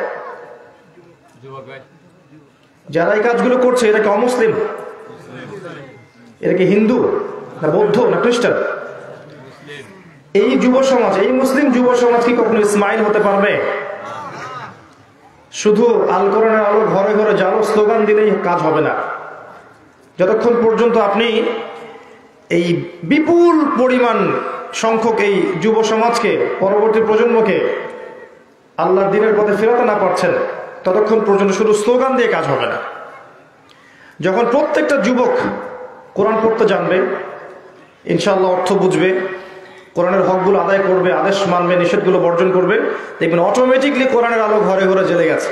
যারা এই কাজগুলো করছে এরা কি অমুসলিম? এরা কি হিন্দু না বৌদ্ধ না খ্রিস্টান? এই যুব সমাজ, এই মুসলিম যুব সমাজ কি কখনো ইসমাইল হতে পারবে? শুধু আল কোরআনের আলো ঘরে ঘরে জানো স্লোগান দিলেই কাজ হবে না। যতক্ষণ পর্যন্ত আপনি এই বিপুল পরিমাণ সংখ্যক এই যুব সমাজকে, পরবর্তী প্রজন্মকে আল্লাহর দ্বীনের পথে ফেরাতে না পারছেন, ততক্ষণ পর্যন্ত শুধু স্লোগান দিয়ে কাজ হবে না। যখন প্রত্যেকটা যুবক কোরআন পড়তে জানবে, ইনশাআল্লাহ অর্থ বুঝবে, কোরআনের হকগুলো আদায় করবে, আদেশ মানবে, নিষেধগুলো বর্জন করবে, দেখবেন অটোমেটিকলি কোরআনের আলো ঘরে ঘরে জ্বলে গেছে।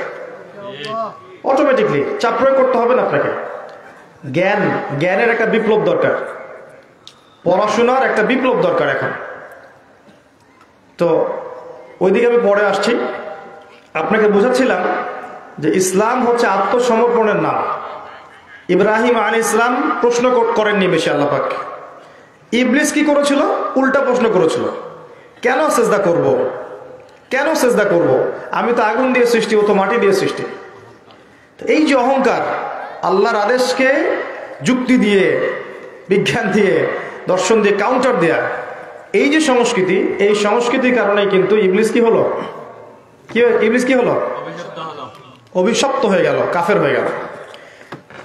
অটোমেটিকলি, চাপ প্রয়োগ করতে হবে না আপনাকে। জ্ঞানের একটা বিপ্লব দরকার, পড়াশোনার একটা বিপ্লব দরকার এখন। তো ওইদিকে আমি পরে আসছি। আপনাকে বোঝাচ্ছিলাম যে ইসলাম হচ্ছে আত্মসমর্পণের নাম। ইব্রাহিম আলাইহিস সালাম প্রশ্ন করেননি বেশি আল্লাহ পাক। ইবলিস কি করেছিল? উল্টা প্রশ্ন করেছিল, কেন সেজদা করব, কেন সেজদা করব, আমি তো আগুন দিয়ে সৃষ্টি, ও তো মাটি দিয়ে সৃষ্টি। এই যে অহংকার, আল্লাহর আদেশকে যুক্তি দিয়ে, বিজ্ঞান দিয়ে, দর্শন দিয়ে কাউন্টার দেয়া, এই যে সংস্কৃতি, এই সংস্কৃতির কারণে কিন্তু ইবলিস কি হলো, ইবলিস কি হলো, অভিশপ্ত হয়ে গেল, কাফের হয়ে গেল।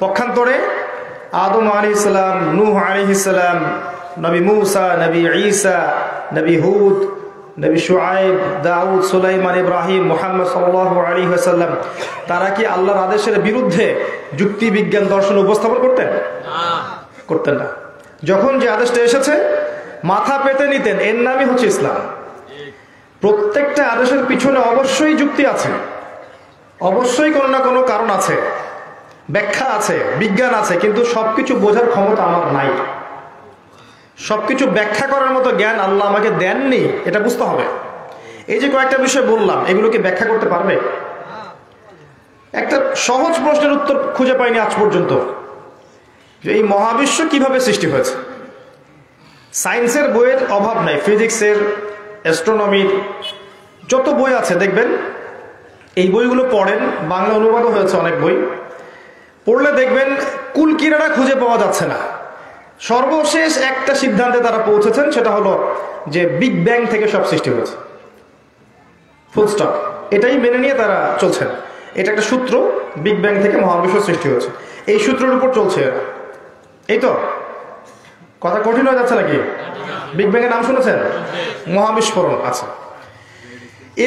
পক্ষান্তরে আদম আলাইহিস সালাম, নূহ আলাইহিস সালাম, নবী মূসা, নবী ঈসা, নবী হুদ, নবী শুআইব, দাউদ, সুলাইমান, ইব্রাহিম, মুহাম্মদ সাল্লাল্লাহু আলাইহি ওয়াসাল্লাম, তারা কি আল্লাহর আদেশের বিরুদ্ধে যুক্তি, বিজ্ঞান, দর্শন উপস্থাপন করতেন? করতেন না। যখন যে আদেশটা এসেছে মাথা পেতে নিতেন। এর নামই হচ্ছে ইসলাম। প্রত্যেকটা আদেশের পিছনে অবশ্যই যুক্তি আছে, অবশ্যই কোনো না কোনো কারণ আছে, ব্যাখ্যা আছে, বিজ্ঞান আছে, কিন্তু সবকিছু বোঝার ক্ষমতা আমার নাই। সবকিছু ব্যাখ্যা করার মতো জ্ঞান আল্লাহ আমাকে দেননি, এটা বুঝতে হবে। এই যে কয়েকটা বিষয় বললাম, এগুলোকে ব্যাখ্যা করতে পারবে? একটা সহজ প্রশ্নের উত্তর খুঁজে পাইনি আজ পর্যন্ত, যে এই মহাবিশ্ব কিভাবে সৃষ্টি হয়েছে। সায়েন্সের বইয়ের অভাব নাই, ফিজিক্সের, অ্যাস্ট্রোনমির যত বই আছে দেখবেন, এই বইগুলো পড়েন, বাংলা অনুবাদও হয়েছে অনেক বই, পড়লে দেখবেন কুল কিনারা খুঁজে পাওয়া যাচ্ছে না। সর্বশেষ একটা সিদ্ধান্তে তারা পৌঁছেছেন, সেটা হলো যে বিগ ব্যাং থেকে সব সৃষ্টি হয়েছে, ফুল স্টপ। এটাই মেনে নিয়ে তারা চলছেন। এটা একটা সূত্র, বিগ ব্যাং থেকে মহাবিশ্ব সৃষ্টি হয়েছে, এই সূত্রের উপর চলছে। এই তো কথা কঠিন হয়ে যাচ্ছে নাকি? বিগ ব্যাং এর নাম শুনেছেন? মহাবিস্ফোরণ। আচ্ছা,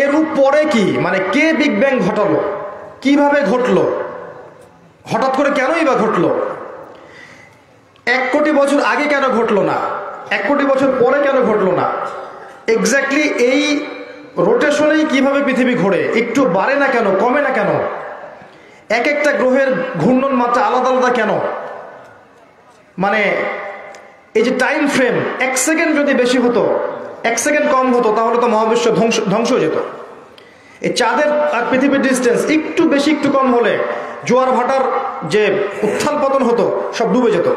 এর উপরে কি মানে কে বিগ ব্যাং ঘটালো, কিভাবে ঘটলো, হঠাৎ করে কেনই বা ঘটলো, 1 কোটি বছর আগে কেন ঘটলো না, 1 কোটি বছর পরে কেন ঘটলো না, এক্স্যাক্টলি এই রোটেশনেই কিভাবে পৃথিবী ঘোরে, একটু বাড়ে না কেন, কমে না কেন, এক একটা গ্রহের ঘূর্ণন মাত্রা আলাদা আলাদা কেন, মানে এই যে টাইম ফ্রেম, 1 সেকেন্ড যদি বেশি হতো, 1 সেকেন্ড কম হতো, তাহলে তো মহাবিশ্ব ধ্বংস হয়ে যেত। এই চাঁদের আর পৃথিবীর ডিস্টেন্স একটু বেশি একটু কম হলে জোয়ার ভাটার যে উত্থান পতন হতো, সব ডুবে যেত।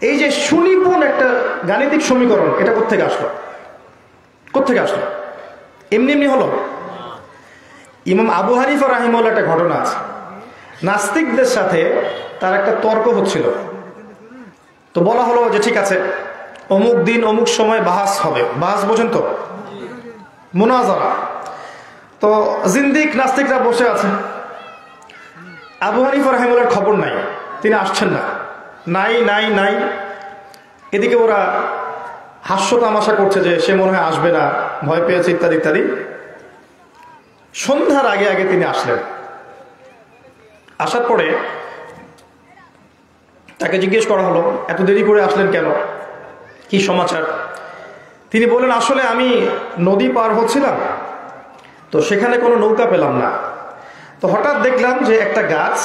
এই যে সুনিপুণ একটা গাণিতিক সমীকরণ, এটা কোত্থেকে আসলো, কোত্থেকে আসলো? এমনি এমনি হলো? ইমাম আবু হানিফা রাহিমাহুল্লাহ একটা ঘটনা আছে। নাস্তিকদের সাথে তার একটা তর্ক হচ্ছিল, তো বলা হলো যে ঠিক আছে, অমুক দিন অমুক সময় বাহাস হবে। বাহাস বোঝেন তো? মুনাজারা। তো জিন্দিক নাস্তিকরা বসে আছে, আবু হানিফা রাহিমাহুল্লাহর খবর নাই, তিনি আসছেন না, নাই নাই নাই। এদিকে ওরা হাস্য তামাশা করছে যে সে মনে হয় আসবে না, ভয় পেয়েছে, ইত্যাদি ইত্যাদি। সন্ধ্যার আগে আগে তিনি আসলেন। আসার পরে তাকে জিজ্ঞেস করা হলো, এত দেরি করে আসলেন কেন, কি সমাচার? তিনি বললেন, আসলে আমি নদী পার হচ্ছিলাম, তো সেখানে কোনো নৌকা পেলাম না, তো হঠাৎ দেখলাম যে একটা গাছ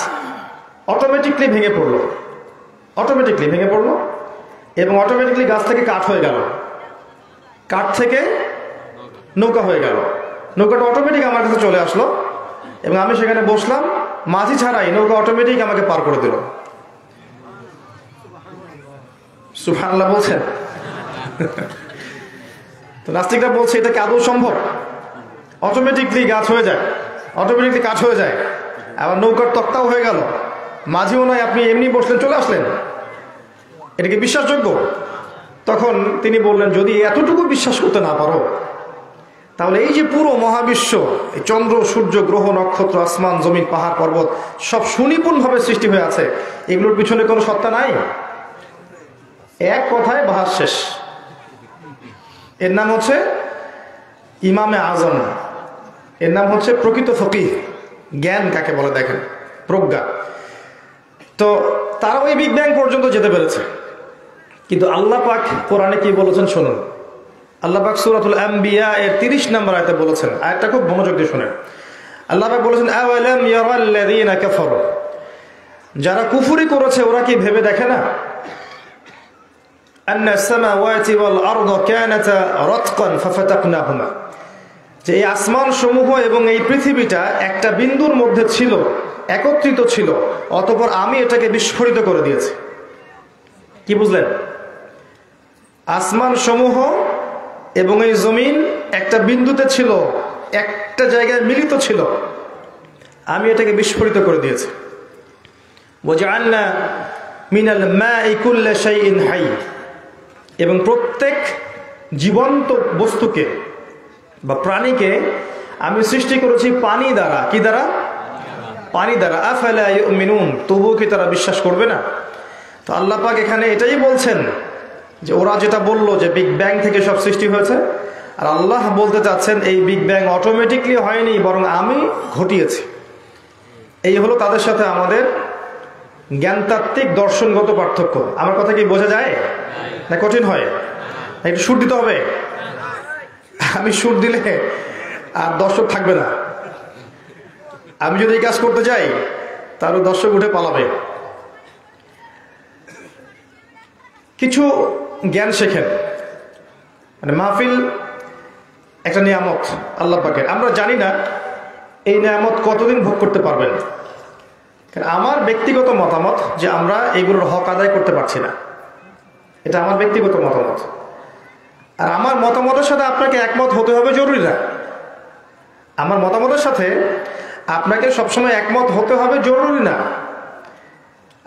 অটোমেটিকলি ভেঙে পড়লো, এবং অটোমেটিকলি গাছ থেকে কাঠ হয়ে গেল, কাঠ থেকে নৌকা হয়ে গেল। নৌকাটা অটোমেটিক আমার কাছে চলে আসলো, এবং আমি সেখানে বসলাম, মাঝি ছাড়াই নৌকা অটোমেটিক আমাকে পার করে দিল। সুবহানাল্লাহ বলছেন? তো নাস্তিকরা বলছে, এটা কি আদৌ সম্ভব? অটোমেটিকলি গাছ হয়ে যায়, অটোমেটিকলি কাঠ হয়ে যায়, আবার নৌকার তক্তাও হয়ে গেল, মাঝিও নয়, আপনি এমনি বসলেন, চলে আসলেন, এটা কি বিশ্বাসযোগ্য? তখন তিনি বললেন, যদি এতটুকু বিশ্বাস করতে না পারো, তাহলে এই যে পুরো মহাবিশ্ব, এই চন্দ্র, সূর্য, গ্রহ, নক্ষত্র, আসমান, জমিন, পাহাড়, পর্বত সব সুনিপুণভাবে সৃষ্টি হয়ে আছে, এগুলোর পিছনে কোনো সত্তা নাই? এক কথায় বাহাস শেষ। এর নাম হচ্ছে ইমামে আজম, এর নাম হচ্ছে প্রকৃত ফকিহ। জ্ঞান কাকে বলে দেখেন, প্রজ্ঞা। তো তারা ওই বিগ ব্যাং পর্যন্ত যেতে পেরেছে, কিন্তু আল্লাহ পাক কোরআনে কি বলেছেন শুনুন। আল্লাহ পাক সূরাতুল আম্বিয়া এর 30 নম্বর আয়াতে বলেছেন, আয়াতটা খুব মনোযোগ দিয়ে শুনেন। আল্লাহ পাক বলেছেন, আওয়ালাম ইয়ারাল্লাযীনা কাফারু, যারা কুফরি করেছে ওরা কি ভেবে দেখে না, আন্না সামাওয়াতি ওয়াল আরদা কানাতা রাতকান ফাফাতাকনাহুমা, যে এই আসমান সমূহ এবং এই পৃথিবীটা একটা বিন্দুর মধ্যে ছিল, একত্রিত ছিল, অতঃপর আমি এটাকে বিস্ফোরিত করে দিয়েছি। কি বুঝলেন? আসমান সমূহ এবং এই জমিন একটা বিন্দুতে ছিল, একটা জায়গায় মিলিত ছিল, আমি এটাকে বিস্ফোরিত করে দিয়েছি। ওয়াজআলনা মিনাল মাই কুল্লা শাইইন হাই, এবং প্রত্যেক জীবন্ত বস্তুকে বা প্রাণীকে আমি সৃষ্টি করেছি পানি দ্বারা। কি দ্বারা? পানি দ্বারা। আফালা ইউমিনুন, তবুও কি তারা বিশ্বাস করবে না? তো আল্লাহ পাক এখানে এটাই বলছেন যে ওরা যেটা বললো যে বিগ ব্যাং থেকে সব সৃষ্টি হয়েছে, আর আল্লাহ বলতে চাচ্ছেন এই বিগ ব্যাং অটোমেটিকলি হয়নি, বরং আমি ঘটিয়েছি। এই হলো তাদের সাথে আমাদের জ্ঞানতাত্ত্বিক দর্শনগত পার্থক্য। আমার কথা কি বোঝা যায় না কঠিন হয়? একটু সুর দিতে হবে। আমি সুর দিলে আর দর্শক থাকবে না। আমি যদি এই কাজ করতে যাই তাহলে দর্শক উঠে পালাবে। কিছু জ্ঞান শেখেন। মানে মাহফিল একটা নিয়ামত আল্লাহ পাকের, আমরা জানি না এই নিয়ামত কতদিন ভোগ করতে পারবেন। আমার ব্যক্তিগত মতামত যে আমরা এগুলোর হক আদায় করতে পারছি না, এটা আমার ব্যক্তিগত মতামত। আর আমার মতামতের সাথে আপনাকে একমত হতে হবে জরুরি না। আমার মতামতের সাথে আপনাকে সবসময় একমত হতে হবে জরুরি না।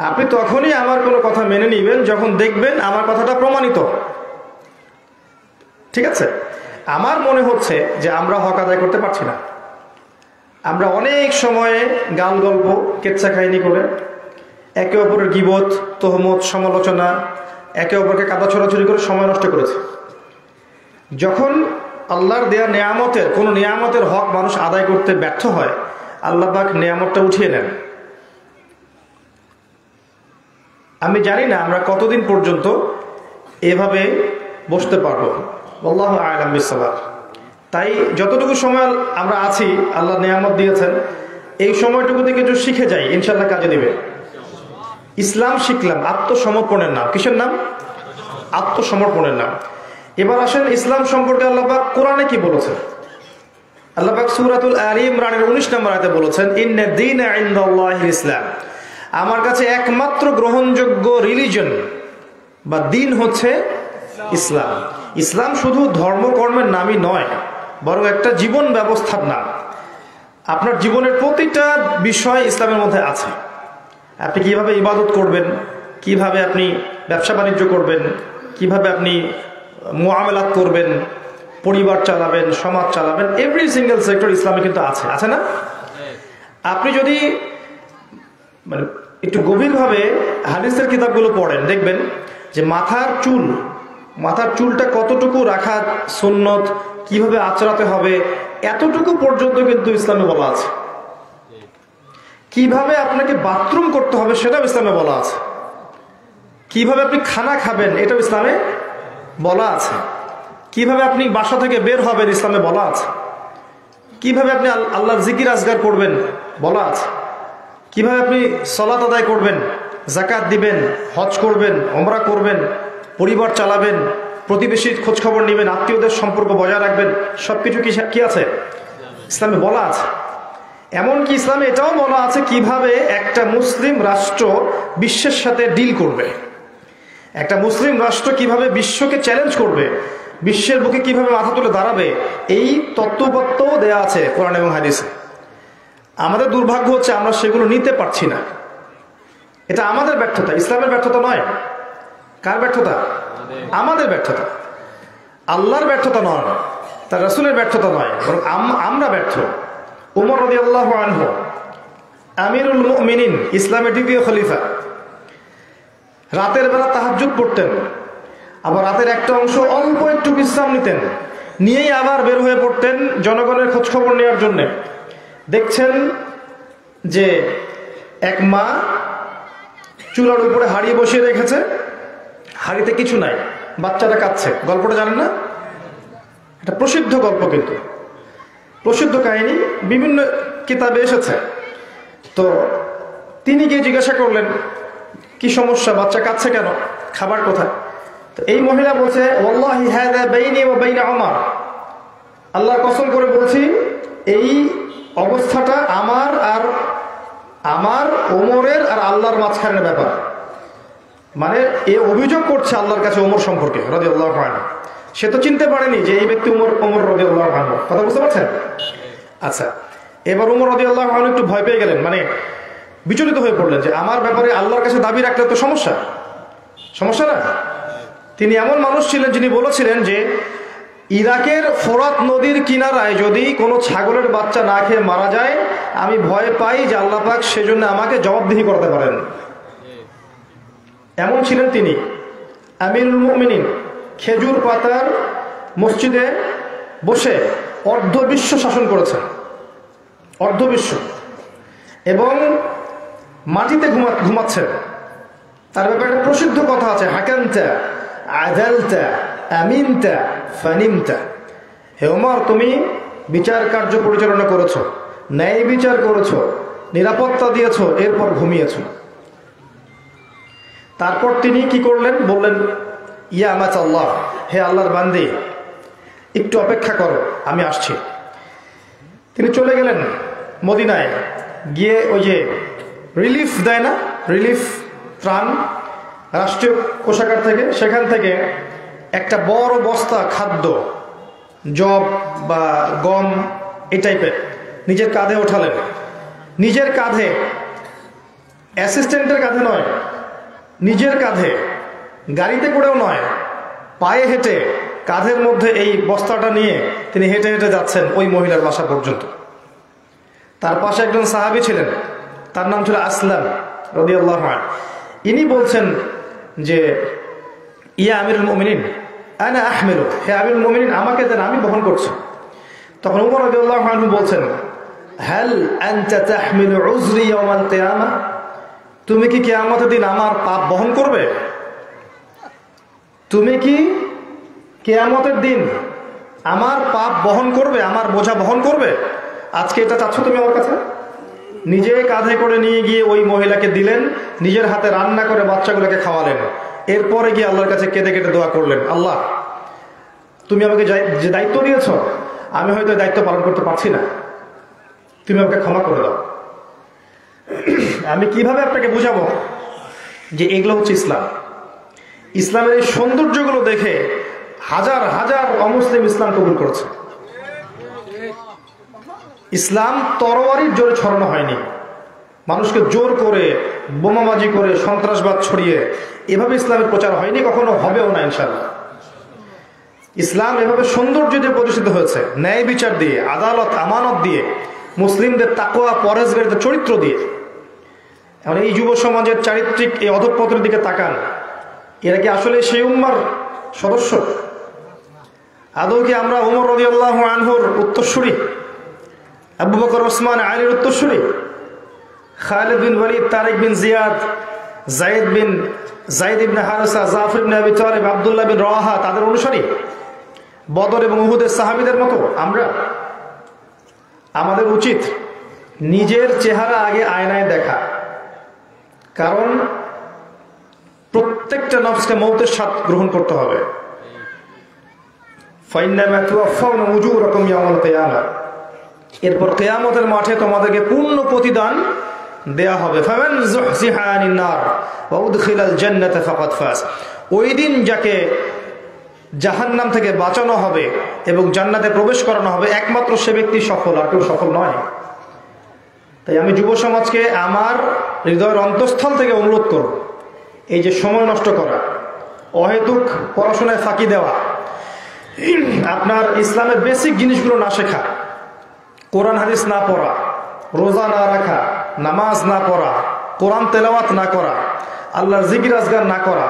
আপনি তখনই আমার কোনো কথা মেনে নিবেন যখন দেখবেন আমার কথাটা প্রমাণিত। ঠিক আছে? আমার মনে হচ্ছে যে আমরা হক আদায় করতে পারছি না। আমরা অনেক সময়ে গাল গল্প কেচ্ছা কাহিনী করে একে অপরের গীবত, তহমত, সমালোচনা, একে অপরকে কাদা ছড়াছড়ি করে সময় নষ্ট করেছে। যখন আল্লাহর দেয়া নেয়ামতের কোনো নেয়ামতের হক মানুষ আদায় করতে ব্যর্থ হয়, আল্লাহ পাক নেয়ামতটা উঠিয়ে নেন। আমি জানি না আমরা কতদিন পর্যন্ত এভাবে বসতে পারবো, আল্লাহু আ'লাম বিসসাওয়াব। তাই যতটুকু সময় আমরা আছি, আল্লাহ নেয়ামত দিয়েছেন, এই সময়টুকুতে কিছু শিখে যাই, ইনশাল্লাহ কাজে দিবে। ইসলাম শিখলাম আত্মসমর্পণের নাম। কিসের নাম? আত্মসমর্পণের নাম। এবার আসেন ইসলাম সম্পর্কে আল্লাহ পাক কোরআনে কি বলেছেন। আল্লাহ পাক সূরাতুল আলী ইমরানের 19 নম্বর আয়াতে বলেছেন, ইন্না দীনা ইনদাল্লাহিল ইসলাম, আমার কাছে একমাত্র গ্রহণযোগ্য রিলিজন বা দিন হচ্ছে ইসলাম। ইসলাম শুধু ধর্মকর্মের নামই নয়, বরং একটা জীবন ব্যবস্থার নাম। আপনার জীবনের প্রতিটা বিষয় ইসলামের মধ্যে আছে। আপনি কিভাবে ইবাদত করবেন, কিভাবে আপনি ব্যবসা বাণিজ্য করবেন, কিভাবে আপনি মুআমালাত করবেন, পরিবার চালাবেন, সমাজ চালাবেন, এভরি সিঙ্গেল সেক্টর ইসলামে কিন্তু আছে, আছে না? আপনি যদি মানে একটু গভীরভাবে হাদিসের কিতাবগুলো পড়েন, দেখবেন যে মাথার চুলটা কতটুকু রাখা সুন্নত, কিভাবে আচরাতে হবে, এতটুকু পর্যন্ত কিন্তু ইসলামে বলা আছে। কিভাবে আপনাকে বাথরুম করতে হবে সেটাও ইসলামে বলা আছে। কিভাবে আপনি খানা খাবেন এটাও ইসলামে বলা আছে। কিভাবে আপনি বাসা থেকে বের হবেন ইসলামে বলা আছে। কিভাবে আপনি আল্লাহর জিকির আজগার করবেন বলা আছে। কিভাবে আপনি সালাত আদায় করবেন, যাকাত দিবেন, হজ করবেন, ওমরা করবেন, পরিবার চালাবেন, প্রতিবেশীর খোঁজখবর নেবেন, আত্মীয়দের সম্পর্ক বজায় রাখবেন, সবকিছু কি আছে? ইসলামে বলা আছে। এমনকি ইসলামে এটাও বলা আছে কিভাবে একটা মুসলিম রাষ্ট্র বিশ্বের সাথে ডিল করবে, একটা মুসলিম রাষ্ট্র কিভাবে বিশ্বকে চ্যালেঞ্জ করবে, বিশ্বের বুকে কিভাবে মাথা তুলে দাঁড়াবে, এই তত্ত্বপত্রও দেয়া আছে কোরআন এবং হাদিসে। আমাদের দুর্ভাগ্য হচ্ছে আমরা সেগুলো নিতে পারছি না। এটা আমাদের ব্যর্থতা, ইসলামের ব্যর্থতা নয়। কার ব্যর্থতা? আমাদের ব্যর্থতা। আল্লাহর ব্যর্থতা নয়, তার রাসূলের ব্যর্থতা নয়, বরং আমরা ব্যর্থ। উমর রাদিয়াল্লাহু আনহু আমিরুল মুমিনিন, ইসলামের দ্বিতীয় খলিফা, রাতের বেলা তাহাজ্জুদ পড়তেন, আবার রাতের একটা অংশ অল্প একটু বিশ্রাম নিতেন, নিয়েই আবার বের হয়ে পড়তেন জনগণের খোঁজখবর নেওয়ার জন্য। দেখছেন যে এক মা চুলার উপরে হাঁড়ি বসিয়ে রেখেছে, হাঁড়িতে কিছু নাই, বাচ্চাটা কাঁদছে। গল্পটা জানেন না? এটা প্রসিদ্ধ গল্প, কিন্তু প্রসিদ্ধ কাহিনী, বিভিন্ন কিতাবে এসেছে। তো তিনি গিয়ে জিজ্ঞাসা করলেন, কি সমস্যা, বাচ্চা কাঁদছে কেন, খাবার কোথায়? তো এই মহিলা বলছে, ওয়াল্লাহি হাযা বাইনি ওয়া বাইনা উমর, আল্লাহর কসম করে বলছি এই অবস্থাটা আমার ওমরের আর আল্লাহর মাঝখানের ব্যাপার। মানে এ অভিযোগ করছে আল্লাহর কাছে ওমর সম্পর্কে রাদিয়াল্লাহু আনহু। সে তো চিনতে পারেনি যে এই ব্যক্তি ওমর রাদিয়াল্লাহু আনহু। কথা বুঝতে পারছেন? আচ্ছা, এবার ওমর রাদিয়াল্লাহু আনহু একটু ভয় পেয়ে গেলেন। মানে বিচলিত হয়ে পড়লেন যে আমার ব্যাপারে আল্লাহর কাছে দাবি রাখলে তো সমস্যা না। তিনি এমন মানুষ ছিলেন যিনি বলেছিলেন যে ইরাকের ফোরাত নদীর কিনারায় যদি কোনো ছাগলের বাচ্চা না খেয়ে মারা যায়, আমি ভয় পাই যে আল্লাহ পাক সেজন্য আমাকে জবাবদিহি করতে পারেন। এমন ছিলেন তিনি। আমিরুল মুমিনিন খেজুর পাতার মসজিদে বসে অর্ধবিশ্ব শাসন করেছেন, অর্ধবিশ্ব, এবং মাটিতে ঘুমাচ্ছেন। তার ব্যাপারে একটা প্রসিদ্ধ কথা আছে, হাকামতা আদালতা আমিনতা ফানিমতা। হে ওমর, তুমি বিচার কার্য পরিচালনা করেছো, ন্যায় বিচার করেছো, নিরাপত্তা দিয়েছো, এরপর ঘুমিয়েছো। তারপর তিনি কি করলেন? বললেন, ইয়া আমাত আল্লাহ, হে আল্লাহর বান্দি, একটু অপেক্ষা করো, আমি আসছি। তিনি চলে গেলেন মদিনায়, গিয়ে ওই যে রিলিফ দেয় না, রিলিফ ত্রাণ রাষ্ট্রীয় কোষাগার থেকে, সেখান থেকে একটা বড় বস্তা খাদ্য, জব বা গম এই টাইপের নিজের কাঁধে ওঠালেন। নিজের কাঁধে, অ্যাসিস্ট্যান্টের কাঁধে নয়, নিজের কাঁধে, গাড়িতে করেও নয়, পায়ে হেঁটে কাঁধের মধ্যে এই বস্তাটা নিয়ে তিনি হেঁটে হেঁটে যাচ্ছেন ওই মহিলার বাসা পর্যন্ত। তার পাশে একজন সাহাবী ছিলেন, তার নাম ছিল আসলাম রাদিয়াল্লাহু আনহু। ইনি বলছেন যে, ইয়া আমিরুল মুমিনিন আনা আহমিলু, হে আমিরুল মুমিনিন, আমাকে দেন, আমি বহন করছি। তখন ওমর রাদিয়াল্লাহু আনহু বলছেন, হাল আনতা তাহমিলু উযরি ইয়াওমাল কিয়ামাহ, তুমি কি কিয়ামতের দিন আমার পাপ বহন করবে? তুমি কি কিয়ামতের দিন আমার পাপ বহন করবে, আমার বোঝা বহন করবে? আজকে এটা চাচ্ছ তুমি আমার কাছে? নিজে কাঁধে করে নিয়ে গিয়ে ওই মহিলাকে দিলেন, নিজের হাতে রান্না করে বাচ্চাগুলোকে খাওয়ালেন। এরপরে গিয়ে আল্লাহর কাছে কেঁদে কেটে দোয়া করলেন, আল্লাহ, তুমি আমাকে যে দায়িত্ব দিয়েছ, আমি হয়তো দায়িত্ব পালন করতে পারছি না, তুমি আমাকে ক্ষমা করে দাও। আমি কিভাবে আপনাকে বুঝাবো যে এগুলো হচ্ছে ইসলাম? ইসলামের এই সৌন্দর্যগুলো দেখে হাজার হাজার অমুসলিম ইসলাম কবুল করেছে। ইসলাম তরবারির জোরে ছড়ানো হয়নি, মানুষকে জোর করে, বোমাবাজি করে, সন্ত্রাসবাদ ছড়িয়ে এভাবে ইসলামের প্রচার হয়নি, কখনো হবেও না ইনশাআল্লাহ। ইসলাম এভাবে সৌন্দর্য দিয়ে প্রতিষ্ঠিত হয়েছে, ন্যায় বিচার দিয়ে, আদালত আমানত দিয়ে, মুসলিমদের তাকওয়া পরেজগারিতার চরিত্র দিয়ে। এখন এই যুব সমাজের চারিত্রিক এই অধঃপতনের দিকে তাকান, এরা কি আসলে সেই উম্মার সদস্য? আদৌ কি আমরা ওমর রাদিয়াল্লাহু আনহুর উত্তরসূরি, আবু বকর ওসমান আলীর উত্তরসূরি, খালিদ বিন ওয়ালিদ, তারিক বিন জিয়াদ, যায়েদ ইবনে হারেসা, জাফর ইবনে আবি তালিব, আব্দুল্লাহ বিন রওয়াহা, তাদের অনুসারী, বদর এবং উহুদের সাহাবীদের মতো আমরা? আমাদের উচিত নিজের চেহারা আগে আয়নায় দেখা, কারণ প্রত্যেকটা নফসকে মৌতের স্বাদ গ্রহণ করতে হবে। এরপর কিয়ামতের মাঠে তোমাদেরকে পূর্ণ প্রতিদান দেয়া হবে। ওই দিন যাকে জাহান্নাম থেকে বাঁচানো হবে এবং জান্নাতে প্রবেশ করানো হবে, একমাত্র সে ব্যক্তি সফল, আর কেউ সফল নয়। তাই আমি যুব সমাজকে আমার হৃদয়ের অন্তঃস্থল থেকে অনুরোধ করব, এই যে সময় নষ্ট করা, অহেতুক পড়াশোনায় ফাঁকি দেওয়া, আপনার ইসলামের বেসিক জিনিসগুলো না শেখা, কোরআন হাদিস না পড়া, রোজা না রাখা, নামাজ না পড়া, কোরআন তেলাওয়াত না করা, আল্লাহর জিকির আজগার না করা,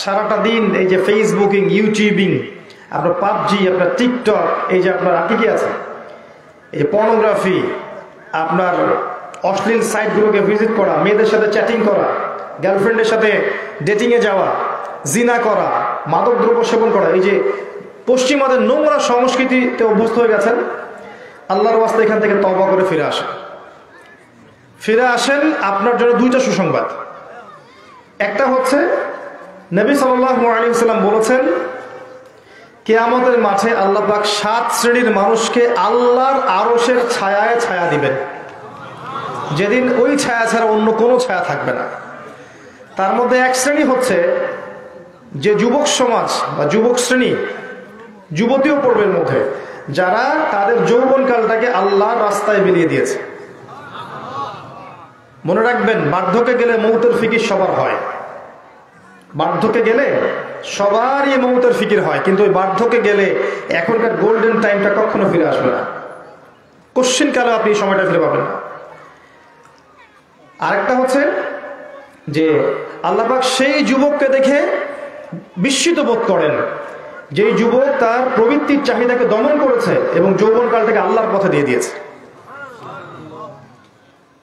সারাটা দিন এই যে ফেসবুকিং, ইউটিউবিং, আপনার পাবজি, আপনার টিকটক, এই যে আপনার কি আছে, এই যে পর্নোগ্রাফি, আপনার অশ্লীল সাইটগুলোকে ভিজিট করা, মেয়েদের সাথে চ্যাটিং করা, গার্লফ্রেন্ডের সাথে ডেটিংয়ে যাওয়া, জিনা করা, মাদক দ্রব্য সেবন করা, এই যে পশ্চিমাদের নোংরা সংস্কৃতিতে অভ্যস্ত হয়ে গেছেন, আল্লাহর ওয়াস্তে এখান থেকে তওবা করে ফিরে আসেন। ফিরে আসেন, আপনার জন্য দুইটা সুসংবাদ। একটা হচ্ছে নবী সাল্লাল্লাহু আলাইহি ওয়াসাল্লাম বলেছেন, কিয়ামতের মাঠে আল্লাহ পাক 7 শ্রেণীর মানুষকে আল্লাহর আরশের ছায়ায় ছায়া দিবেন, যেদিন ওই ছায়া ছাড়া অন্য কোনো ছায়া থাকবে না। তার মধ্যে এক শ্রেণী হচ্ছে যে যুবক সমাজ বা যুবক শ্রেণী, যুবতীও পড়বে এর মধ্যে, যারা তাদের যৌবনকালটাকে আল্লাহর রাস্তায় বিলিয়ে দিয়েছে। মনে রাখবেন, বার্ধক্যে গেলে মৌতের ফিকির সবার হয়। বার্ধক্যে গেলে সবারই মৌতের ফিকির হয়, কিন্তু ওই বার্ধক্যে গেলে এখনকার গোল্ডেন টাইমটা কখনো ফিরে আসবে না। কোশ্চিন কালে আপনি এই সময়টা ফিরে পাবেন না। আরেকটা হচ্ছে যে আল্লাহ পাক সেই যুবককে দেখে বিস্মিত বোধ করেন, যেই যুবক তার প্রবৃত্তির চাহিদাকে দমন করেছে এবং যৌবনকালটাকে আল্লাহর পথে দিয়ে দিয়েছে।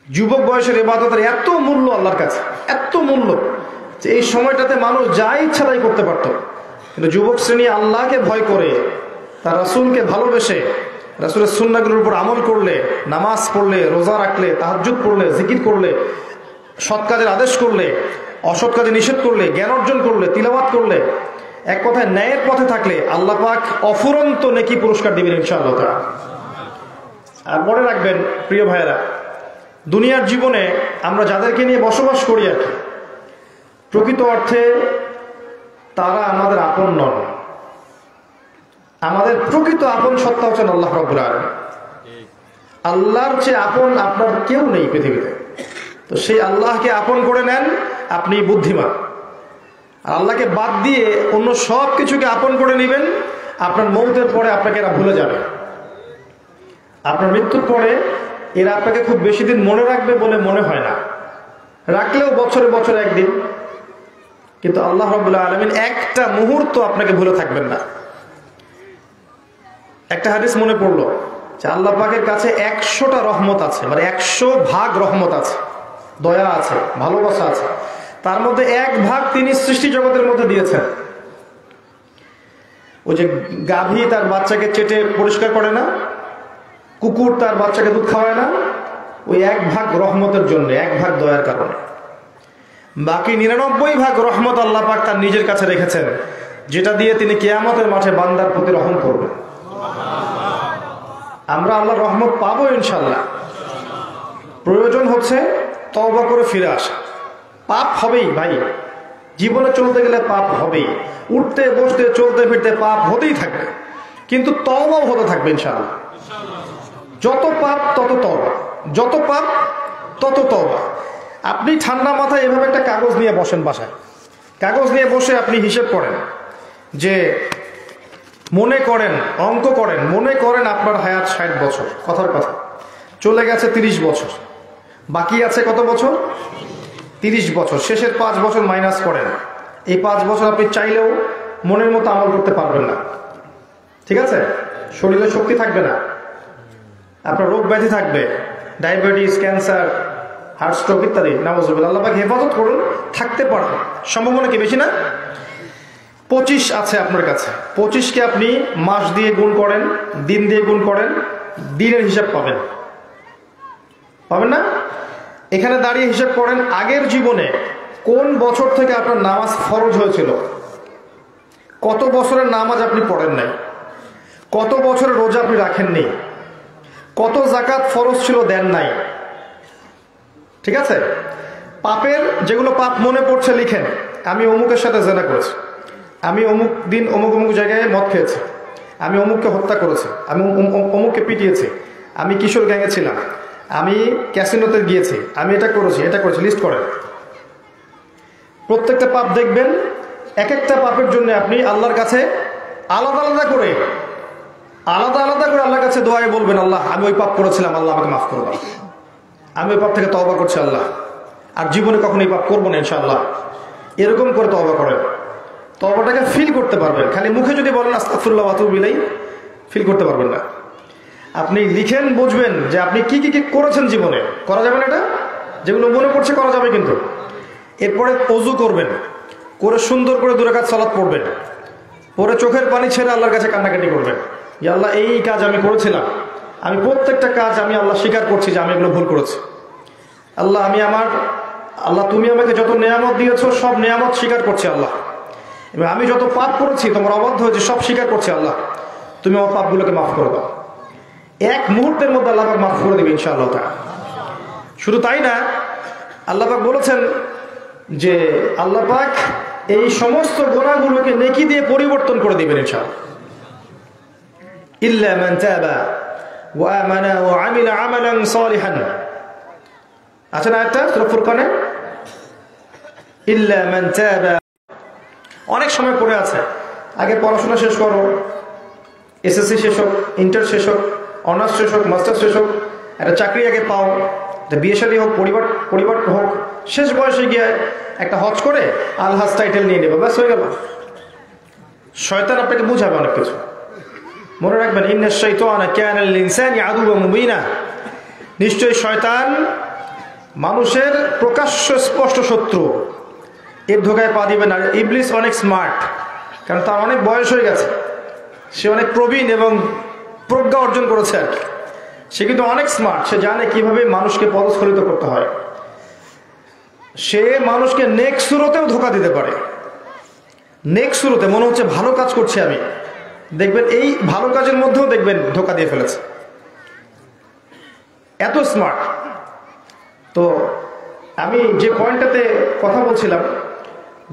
যুবক বয়সের ইবাদতের এত মূল্য আল্লাহর কাছে, এত মূল্য যে এই সময়টাতে মানুষ যা ইচ্ছা তাই করতে পারত। কিন্তু যুবক শ্রেণী আল্লাহকে ভয় করে, তার রাসূলকে ভালোবেসে, রাসূলের সুন্নাহগুলোর উপর আমল করলে, নামাজ পড়লে, রোজা রাখলে, তাহাজ্জুদ পড়লে, জিকির করলে, সৎ কাজের আদেশ করলে, অসৎ কাজে নিষেধ করলে, জ্ঞান অর্জন করলে, তিলাওয়াত করলে, এক কথায় ন্যায়ের পথে থাকলে আল্লাহ পাক অফুরন্ত নেকি পুরস্কার দিবেন ইনশাআল্লাহ তাআলা। আর মনে রাখবেন প্রিয় ভাইয়েরা, দুনিয়ার জীবনে আমরা যাদেরকে নিয়ে বসবাস করি আর কি, প্রকৃত অর্থে তারা আমাদের আপন নন। আমাদের প্রকৃত আপন সত্তা হচ্ছেন আল্লাহ রাব্বুল আলামিন। আল্লাহর চেয়ে আপন আপনার কেউ নেই পৃথিবীতে। তো সেই আল্লাহকে আপন করে নেন, আপনি বুদ্ধিমান। আর আল্লাহকে বাদ দিয়ে অন্য সব কিছুকে আপন করে নেবেন, আপনার মৌতের পরে আপনাকে এরা ভুলে যাবে। আপনার মৃত্যুর পরে এরা আপনাকে খুব বেশি দিন মনে রাখবে বলে মনে হয় না, রাখলেও বছরে বছরে একদিন। কিন্তু আল্লাহ রাব্বুল আলামিন একটা মুহূর্ত আপনাকে ভুলে থাকবেন না। একটা হাদিস মনে পড়লো যে আল্লাহ পাকের কাছে 100টা রহমত আছে, মানে 100 ভাগ রহমত আছে, দয়া আছে, ভালোবাসা আছে। তার মধ্যে 1 ভাগ তিনি সৃষ্টি জগতের মধ্যে দিয়েছেন। ওই যে গাভী তার বাচ্চাকে চেটে পরিষ্কার করে না, কুকুর তার বাচ্চাকে দুধ খাওয়ায় না, ওই 1 ভাগ রহমতের জন্য, 1 ভাগ দয়ার কারণে। বাকি 99 ভাগ রহমত আল্লাহ পাক তার নিজের কাছে রেখেছেন, যেটা দিয়ে তিনি কিয়ামতের মাঠে বান্দার প্রতি রহম করবেন। আমরা আল্লাহর রহমত পাবো ইনশাআল্লাহ। প্রয়োজন হচ্ছে তওবা করে ফিরে আসা। পাপ হবেই ভাই, জীবনে চলতে গেলে পাপ হবেই, উঠতে বসতে চলতে ফিরতে পাপ হতেই থাকবে, কিন্তু তওবাও হতে থাকবে ইনশাআল্লাহ। যত পাপ তত তওবা, যত পাপ তত তওবা। আপনি ঠান্ডা মাথায় এভাবে একটা কাগজ নিয়ে বসেন বাসায়, কাগজ নিয়ে বসে আপনি হিসেব করেন, যে মনে করেন, অঙ্ক করেন, মনে করেন আপনার হায়াত 60 বছর, কথার কথা চলে গেছে 30 বছর, বাকি আছে কত বছর? 30 বছর। শেষের 5 বছর মাইনাস করেন। এই 5 বছর আপনি চাইলেও মনের মতো আমল করতে পারবেন না, ঠিক আছে? শরীরে শক্তি থাকবে না, আপনার রোগ ব্যাধি থাকবে, ডায়াবেটিস, ক্যান্সার, হার্ট স্ট্রোক ইত্যাদি। নাউজুবিল্লাহ, আল্লাহ পাক হেফাজত করুন। থাকতে পারেন, সম্ভাবনা কি বেশি না? 25 আছে আপনার কাছে, 25কে আপনি মাস দিয়ে গুণ করেন, দিন দিয়ে গুণ করেন, দিনের হিসাব পাবেন, পাবেন না? এখানে দাঁড়িয়ে হিসাব করেন আগের জীবনে কোন বছর থেকে আপনার নামাজ ফরজ হয়েছিল, কত বছরের নামাজ আপনি পড়েন নাই, কত বছরের রোজা আপনি রাখেননি, কত যাকাত ফরজ ছিল দেন নাই, ঠিক আছে? পাপের যেগুলো পাপ মনে পড়ছে লিখেন, আমি অমুকের সাথে জেনা করেছি, আমি অমুক দিন অমুক অমুক জায়গায় মদ খেয়েছি, আমি অমুককে হত্যা করেছি, আমি অমুককে পিটিয়েছি, আমি কিশোর গ্যাংয়ে ছিলাম, আমি ক্যাসিনোতে গিয়েছি, আমি এটা করেছি, এটা করেছি, লিস্ট করেন। প্রত্যেকটা পাপ দেখবেন, এক একটা পাপের জন্য আপনি আল্লাহর কাছে আলাদা আলাদা করে আল্লাহর কাছে দোয়ায় বলবেন, আল্লাহ আমি ওই পাপ করেছিলাম, আল্লাহ আমাকে মাফ করো, আমি ওই পাপ থেকে তওবা করছি আল্লাহ, আর জীবনে কখনো এই পাপ করবো না ইনশাআল্লাহ। এরকম করে তওবা করেন, তওবাটাকে ফিল করতে পারবেন। খালি মুখে যদি বলেন আস্তাগফিরুল্লাহ ওয়া আতুবু ইলাইহি, ফিল করতে পারবেন না। আপনি লিখেন, বুঝবেন যে আপনি কি কি করেছেন জীবনে। করা যাবে না এটা, যেগুলো মনে পড়ছে করা যাবে কিন্তু। এরপরে ওযু করবেন, করে সুন্দর করে 2 রাকাত সালাত পড়বেন, পরে চোখের পানি ছেড়ে আল্লাহর কাছে কান্নাকাটি করবেন, যে আল্লাহ এই কাজ আমি করেছিলাম, আমি প্রত্যেকটা কাজ আমি আল্লাহ স্বীকার করছি যে আমি এগুলো ভুল করেছি। আল্লাহ তুমি আমাকে যত নেয়ামত দিয়েছো সব নেয়ামত স্বীকার করছি আল্লাহ, এবং আমি যত পাপ করেছি, তোমার অবাধ্য হয়েছে, সব স্বীকার করছি আল্লাহ, তুমি আমার পাপগুলোকে মাফ করে দাও। এক মুহূর্তের মধ্যে আল্লাহ পাক মাফ করে দেবে ইনশাআল্লাহ তাআলা। শুধু তাই না, আল্লাহ পাক বলেছেন যে আল্লাহ পাক এই সমস্ত গুনাহগুলোকে নেকি দিয়ে পরিবর্তন করে দিবেন ইনশাআল্লাহ। ইল্লা মান তাবা ওয়া আমানা ওয়া আমিলা আমালান সালিহান, আছে না একটা সূরা ফুরকানে, ইল্লা মান তাবা। অনেক সময় পড়ে আছে, আগে পড়াশোনা শেষ করো, এসএসসি শেষ হোক, ইন্টার শেষ হোক, অনার্স শেষ হোক, মাস্টার্স শেষ হোক, একটা চাকরি আগে পাও, বিয়ে শাদী হোক, পরিবার হোক, শেষ বয়সে গিয়ে একটা হজ করে আলহাজ টাইটেল নিয়ে নেবে, ব্যাস হয়ে গেল। শয়তান আপনাকে বুঝাবে অনেক কিছু। মনে রাখবেন, ইন্নাশ শাইতানা কানা লিল ইনসানি আদুওয়াম মুবিনা, নিশ্চয়ই শয়তান মানুষের প্রকাশ্য স্পষ্ট শত্রু, এর ধোকায় পা দিবে না। ইবলিস অনেক স্মার্ট, কারণ তার অনেক বয়স হয়ে গেছে, সে অনেক প্রবীণ এবং প্রজ্ঞা অর্জন করেছে আর কি। সে কিন্তু অনেক স্মার্ট, সে জানে কিভাবে মানুষকে পদস্খলিত করতে হয়। সে মানুষকে নেক্সট সুরতেও ধোকা দিতে পারে। নেক্সট সুরতে মনে হচ্ছে ভালো কাজ করছি আমি, দেখবেন এই ভালো কাজের মধ্যেও দেখবেন ধোকা দিয়ে ফেলেছে, এত স্মার্ট। তো আমি যে পয়েন্টটাতে কথা বলছিলাম,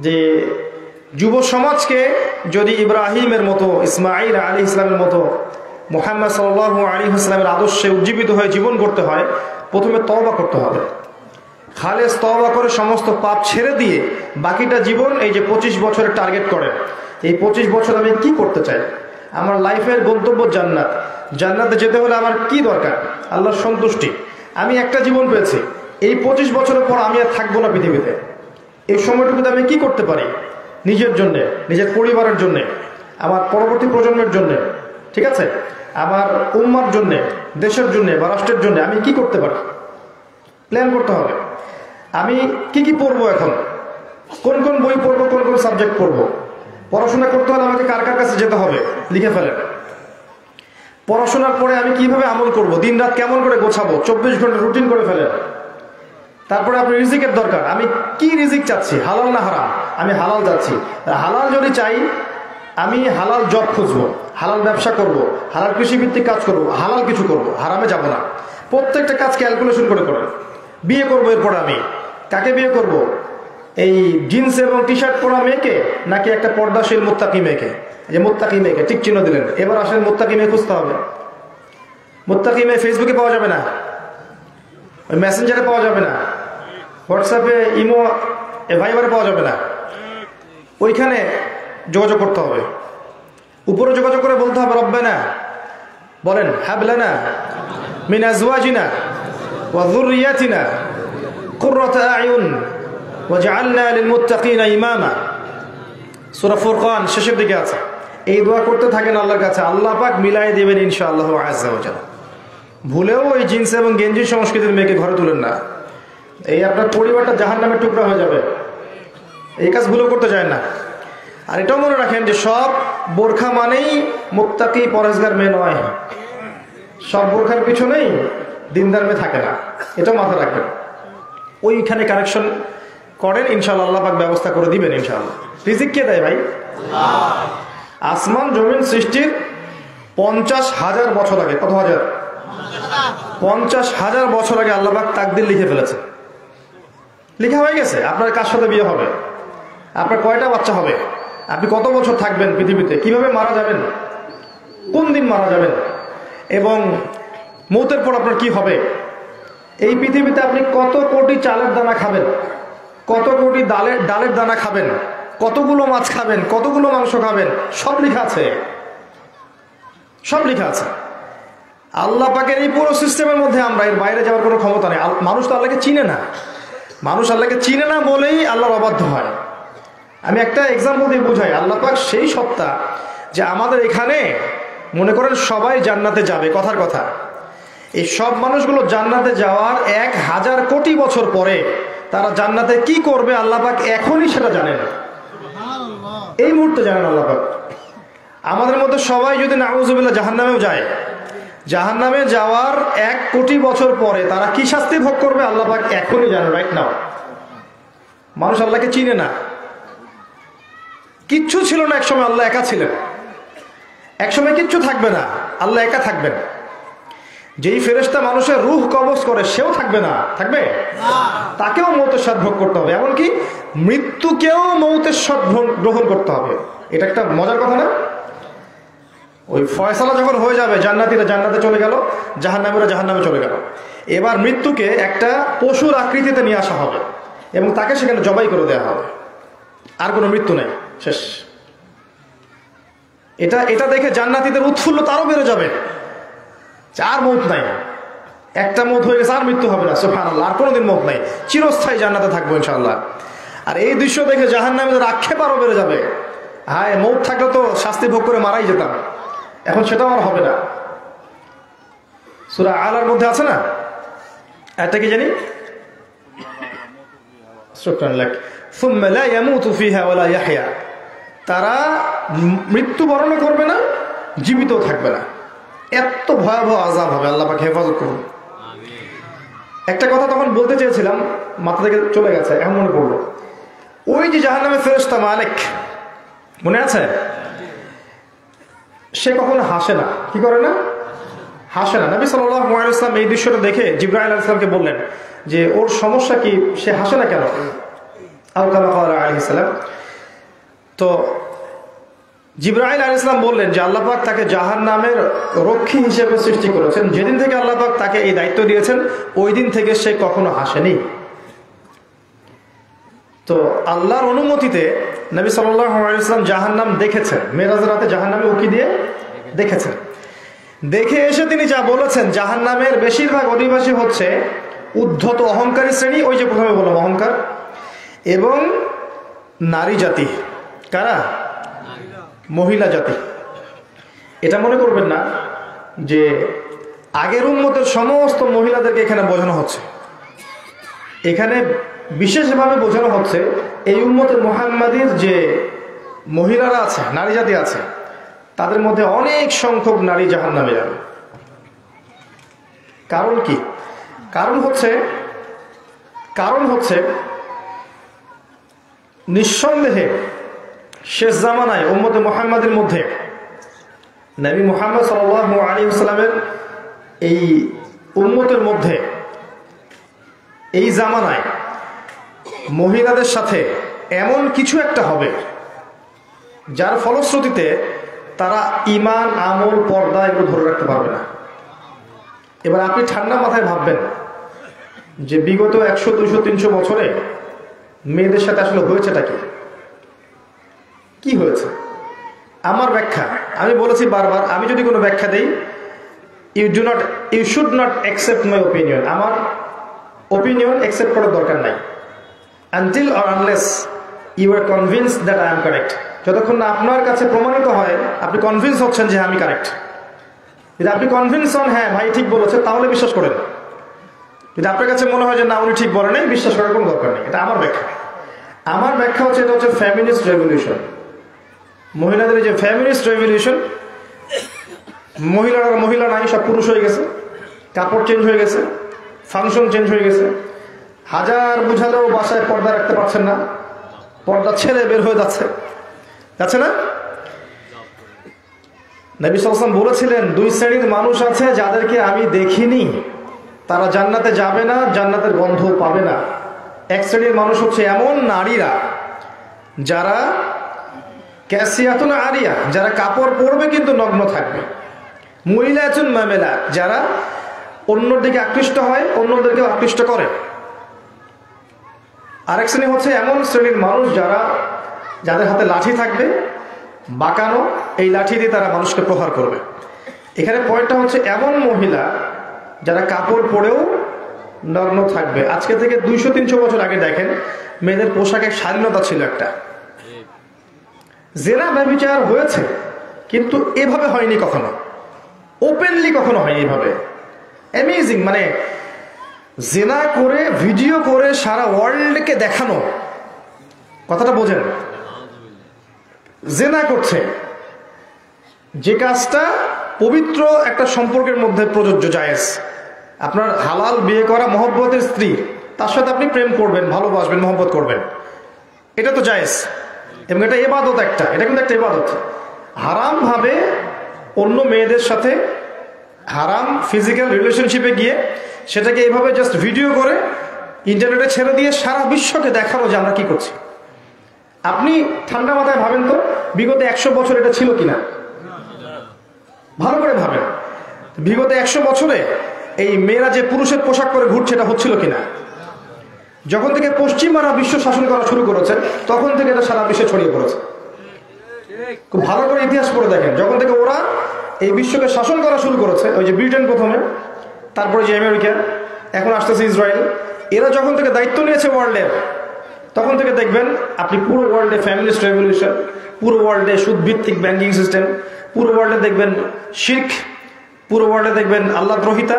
যে যুব সমাজকে যদি ইব্রাহিমের মতো, ইসমাঈল আলাইহিস সালামের মতো, মুহাম্মদ সাল্লাল্লাহু আলাইহি ওয়াসাল্লামের আদর্শে উজ্জীবিত হয়ে জীবন করতে হয়, প্রথমে তওবা করতে হবে। খালেস তওবা করে সমস্ত পাপ ছেড়ে দিয়ে বাকিটা জীবন, এই যে 25 বছরের টার্গেট করে, এই 25 বছর আমি কি করতে চাই, আমার লাইফের গন্তব্য জান্নাত, জান্নাতে যেতে হলে আমার কি দরকার, আল্লাহর সন্তুষ্টি। আমি একটা জীবন পেয়েছি, এই 25 বছরের পর আমি আর থাকবো না পৃথিবীতে। এই সময়টুকুতে আমি কি করতে পারি নিজের জন্যে, নিজের পরিবারের জন্যে, আমার পরবর্তী প্রজন্মের জন্যে, ঠিক আছে, আমার উম্মার জন্যে, দেশের জন্যে বা রাষ্ট্রের জন্যে আমি কি করতে পারি, প্ল্যান করতে হবে। আমি কি পড়বো, এখন কোন কোন বই পড়বো, কোন কোন সাবজেক্ট পড়বো। পড়াশোনা করতে হলে আমাকে কার কার কাছে যেতে হবে, লিখে ফেলেন। পড়াশোনার পরে আমি কিভাবে আমল করব, দিন রাত কেমন করে গোছাবো, 24 ঘন্টা রুটিন করে ফেলেন। তারপরে আপনি রিজিকের দরকার, আমি কি রিজিক চাচ্ছি, হালাল না হারাম, আমি হালাল চাচ্ছি। হালাল যদি চাই, আমি হালাল জব খুঁজবো, হালাল ব্যবসা করব, হালাল কৃষিভিত্তিক কাজ করব, হালাল কিছু করব, হারামে যাব না। প্রত্যেকটা কাজ ক্যালকুলেশন করে করেন। বিয়ে করবো, এরপরে আমি কাকে বিয়ে করব, এই জিন্স এবং টি শার্ট পরা মেয়েকে, নাকি একটা পর্দাশীল মুত্তাকি মেয়েকে? যে মুত্তাকি মেয়েকে ঠিক চিহ্ন দিলেন, এবার আসেন মুত্তাকি মেয়ে খুঁজতে হবে। মুত্তাকি মেয়ে ফেসবুকে পাওয়া যাবে না, ওই মেসেঞ্জারে পাওয়া যাবে না, হোয়াটসঅ্যাপে, ইমো, ভাইবারে পাওয়া যাবে না। ওইখানে যোগাযোগ করতে হবে, উপরে যোগাযোগ করে বলতে হবে, রব্বানা, বলেন, হাবলানা মিন আজওয়াজিনা ওয়া যুররিয়াতিনা কুররাতা আয়ুন ওয়াজআলনা লিল মুত্তাকিনা ইমামা। সূরা ফুরকান শেষের দিকে আছে। এই দোয়া করতে থাকেন আল্লাহর কাছে, আল্লাহ পাক মিলাই দেবেন ইনশাআল্লাহ আযজা ওয়া জাল। ভুলেও ওই জিন্স এবং গেঞ্জি সংস্কৃতির মেয়েকে ঘরে তুলেন না, এই আপনার পরিবারটা জাহান্নামের টুকরা হয়ে যাবে। এই কাজ ভুলেও করতে যায় না। আর এটাও মনে রাখেন যে সব বোরখা মানেই মুত্তাকি পরহেজগার মেয়ে নয়, সব বোরখার পিছনেই দিনদার মেয়ে থাকে না, এটাও মাথা রাখবেন। ওইখানে কানেকশন করেন, ইনশাআল্লাহ আল্লাহ পাক ব্যবস্থা করে দিবেন ইনশাআল্লাহ। রিজিক কে দেয় ভাই? আসমান জমিন সৃষ্টির 50,000 বছর আগে, কত হাজার? 50,000 বছর আগে আল্লাহ পাক তাকদীর লিখে ফেলেছে, লিখা হয়ে গেছে। আপনার কার সাথে বিয়ে হবে, আপনার কয়টা বাচ্চা হবে, আপনি কত বছর থাকবেন পৃথিবীতে, কিভাবে মারা যাবেন, কোন দিন মারা যাবেন, এবং মৌতের পর আপনার কি হবে। এই পৃথিবীতে আপনি কত কোটি চালের দানা খাবেন, কত কোটি ডালের দানা খাবেন, কতগুলো মাছ খাবেন, কতগুলো মাংস খাবেন, সব লেখা আছে, সব লেখা আছে। আল্লাহ পাকের এই পুরো সিস্টেমের মধ্যে আমরা, এর বাইরে যাওয়ার কোনো ক্ষমতা নেই। মানুষ তো আল্লাহকে চিনে না, মানুষ আল্লাহকে চিনে না বলেই আল্লাহর অবাধ্য হয়। আমি একটা এক্সাম্পল দিয়ে বুঝাই। আল্লাহ পাক সেই সত্তা যে আমাদের এখানে মনে করেন সবাই জান্নাতে যাবে, কথার কথা, এই সব মানুষগুলো জান্নাতে যাওয়ার 1000 কোটি বছর পরে তারা জান্নাতে কি করবে আল্লাহ পাক এখনই সেটা জানেন, এই মুহূর্তে জানেন আল্লাহ পাক। আমাদের মধ্যে সবাই যদি নাউযুবিল্লাহ জাহান্নামেও যায়, জাহান্নামে যাওয়ার 1 কোটি বছর পরে তারা কি শাস্তি ভোগ করবে আল্লাহ পাক এখনই জানেন, রাইট নাও। মানুষ আল্লাহকে চিনে না, কিচ্ছু ছিল না একসময়, আল্লাহ একা ছিলেন, একসময় কিচ্ছু থাকবে না, আল্লাহ একা থাকবেন। যেই ফেরেশতা মানুষের রূহ কবজ করে সেও থাকবে না, থাকবে, তাকেও মৌতের স্বাদ ভোগ করতে হবে, এমনকি মৃত্যুকেও মৌতের স্বাদ গ্রহণ করতে হবে। এটা একটা মজার কথা না? ওই ফয়সালা যখন হয়ে যাবে, জান্নাতীরা জান্নাতে চলে গেল, জাহান্নামীরা জাহান্নামে চলে গেল, এবার মৃত্যুকে একটা পশুর আকৃতিতে নিয়ে আসা হবে এবং তাকে সেখানে জবাই করে দেওয়া হবে। আর কোনো মৃত্যু নেই, শেষ। এটা দেখে জান্নাতীদের উৎফুল্লতা আরো বেড়ে যাবে, আর মৌত নাই, একটা মৌত হয়ে গেছে, আর মৃত্যু হবে না, সুবহানাল্লাহ, আর কোনোদিন মৌত নাই, চিরস্থায়ী জান্নাতে থাকবো ইনশাআল্লাহ। আর এই দৃশ্য দেখে জাহান্নামীদের আক্ষেপ আরো বেড়ে যাবে, হায় মৌত থাকলে তো শাস্তি ভোগ করে মারাই যেতাম, এখন সেটাও আর হবে না। সূরা আলার মধ্যে আছে না, এটা কি জানি, সুম্মা লা ইয়ামুতু ফিহা ওয়ালা ইয়াহইয়া, তারা মৃত্যুবরণ করবে না, জীবিতও থাকবে না। এত ভয়াবহ আযাব হবে, আল্লাহ পাক হেফাজত করুন। একটা কথা তখন বলতে চেয়েছিলাম, মাথা থেকে চলে গেছে, এখন মনে পড়লো। ওই যে জাহান্নামের ফেরেশতা মালিক, মনে আছে? সে কখনো হাসে না, কি করে না? হাসে না। নবী সাল্লাল্লাহু আলাইহি ওয়াসাল্লাম এই দৃশ্যটা দেখে জিবরাইল আলাইহিস সালামকে বললেন যে ওর সমস্যা কি, সে হাসে না কেন? আলাইহিস সালাম। তো জিবরাইল আলাইহিস সালাম বললেন যে আল্লাহ পাক তাকে জাহান্নামের রক্ষী হিসেবে সৃষ্টি করেছেন, যেদিন থেকে আল্লাহ পাক তাকে এই দায়িত্ব দিয়েছেন ওই দিন থেকে সে কখনো হাসেনি। তো আল্লাহর অনুমতিতে নবী সাল্লাল্লাহু আলাইহি ওয়াসাল্লাম জাহান্নাম দেখেছেন, মেরাজের রাতে জাহান্নামে উকি দিয়ে দেখেছেন। দেখে এসে তিনি যা বলেছেন, জাহান্নামের বেশিরভাগ অধিবাসী হচ্ছে উদ্ধত অহংকারী শ্রেণী, ওই যে প্রথমে বললাম অহংকার, এবং নারী জাতি। কারা? মহিলা জাতি। এটা মনে করবেন না যে আগের উম্মতের সমস্ত মহিলাদেরকে এখানে বোঝানো হচ্ছে, এখানে বিশেষভাবে বোঝানো হচ্ছে এই উম্মতের মুহাম্মাদীর যে মহিলারা আছে, নারী জাতি আছে, তাদের মধ্যে অনেক সংখ্যক নারী জাহান্নামে যাবে। কারণ কি? কারণ হচ্ছে নিঃসন্দেহে শেষ জামানায় উম্মতে মুহাম্মাদের মধ্যে নবী মুহাম্মদ সাল্লাল্লাহু আলাইহি ওয়াসাল্লামের এই উম্মতের মধ্যে এই জামানায় মহিলাদের সাথে এমন কিছু একটা হবে যার ফলশ্রুতিতে তারা ঈমান, আমল, পর্দা এগুলো ধরে রাখতে পারবে না। এবার আপনি ঠান্ডা মাথায় ভাববেন যে বিগত 100, 200, 300 বছরে মেয়েদের সাথে আসলে হয়েছেটা কি হয়েছে? আমার ব্যাখ্যা, আমি বলেছি বারবার, আমি যদি কোনো ব্যাখ্যা দেই, you should not accept my opinion. আমার ওপিনিয়ন অ্যাকসেপ্ট করার দরকার নাই, until or unless you are convinced that I am correct. যতক্ষণ না আপনার কাছে প্রমাণিত হয়, আপনি কনভিন্স হচ্ছেন যে আমি কারেক্ট। যদি আপনি কনভিন্স হন হ্যাঁ ভাই ঠিক বলেছে, তাহলে বিশ্বাস করেন। যদি আপনার কাছে মনে হয় যে না উনি ঠিক বলে নেই, বিশ্বাস করার কোনো দরকার নেই। এটা আমার ব্যাখ্যা। আমার ব্যাখ্যা হচ্ছে এটা হচ্ছে ফেমিনিস্ট রেভলিউশন। মহিলাদের যে ফেমিনিস্ট রেভলিউশন, মহিলা নাই, সব পুরুষ হয়ে গেছে, কাপড় চেঞ্জ হয়ে গেছে, ফাংশন চেঞ্জ হয়ে গেছে, হাজার বুঝালেও বাসায় পর্দা রাখতে পারছেন না, পর্দা ছেড়ে বের হয়ে যাচ্ছে না? নবী সাল্লাল্লাহু আলাইহি ওয়াসাল্লাম বলেছিলেন 2 শ্রেণীর মানুষ আছে যাদেরকে আমি দেখিনি, তারা জান্নাতে যাবে না, জান্নাতের গন্ধ পাবে না। এক শ্রেণীর মানুষ হচ্ছে এমন নারীরা যারা ক্যাসিয়াতুন আরিয়া, যারা কাপড় পরবে কিন্তু নগ্ন থাকবে, মুইলাতুন মামেলা, যারা অন্যর দিকে আকৃষ্ট হয়, অন্যদেরকে আকৃষ্ট করে। আরেক শ্রেণী হচ্ছে এমন শ্রেণীর মানুষ যাদের হাতে লাঠি থাকবে, বাঁকানো, এই লাঠি দিয়ে তারা মানুষকে প্রহার করবে। এখানে পয়েন্টটা হচ্ছে এমন মহিলা যারা কাপড় পরেও নগ্ন থাকবে। আজকে থেকে 200-300 বছর আগে দেখেন মেয়েদের পোশাকের স্বাধীনতা ছিল একটা। জেনা ব্যভিচার হয়েছে কিন্তু এভাবে হয়নি কখনো, ওপেনলি কখনো হয়নি এভাবে। অ্যামেজিং, মানে জেনা করে ভিডিও করে সারা ওয়ার্ল্ডকে দেখানো, কথাটা বোঝেন? জেনা করছে, যে কাজটা পবিত্র একটা সম্পর্কের মধ্যে প্রযোজ্য, জায়েজ। আপনার হালাল বিয়ে করা মহব্বতের স্ত্রী, তার সাথে আপনি প্রেম করবেন, ভালোবাসবেন, মহব্বত করবেন, এটা তো জায়েজ এবং এটা ইবাদত একটা, এটা কিন্তু একটা ইবাদত। হারাম ভাবে অন্য মেয়েদের সাথে হারাম ফিজিক্যাল রিলেশনশিপে গিয়ে সেটাকে এইভাবে জাস্ট ভিডিও করে ইন্টারনেটে ছেড়ে দিয়ে সারা বিশ্বকে দেখানো যে আমরা কি করছি। আপনি ঠান্ডা মাথায় ভাবেন তো বিগত 100 বছর এটা ছিল কিনা? বিগত 100 বছরে এই মেয়েরা যে পুরুষের পোশাক পরে ঘুরছে এটা হচ্ছিল কিনা? যখন থেকে পশ্চিমারা বিশ্ব শাসন করা শুরু করেছে তখন থেকে এটা সারা বিশ্বে ছড়িয়ে পড়েছে। খুব ভালো করে ইতিহাস পড়ে দেখেন, যখন থেকে ওরা এই বিশ্বকে শাসন করা শুরু করেছে, ওই যে ব্রিটেন প্রথমে, তারপরে যে আমেরিকা, এখন আসতেছে ইসরায়েল, এরা যখন থেকে দায়িত্ব নিয়েছে ওয়ার্ল্ডের, তখন থেকে দেখবেন আপনি পুরো ওয়ার্ল্ডে ফ্যামিলিস্ট রেভলিউশন, পুরো ওয়ার্ল্ডে সুদভিত্তিক ব্যাংকিং সিস্টেম, পুরো ওয়ার্ল্ডে দেখবেন শিরক, পুরো ওয়ার্ল্ডে দেখবেন আল্লাহ দ্রোহিতা,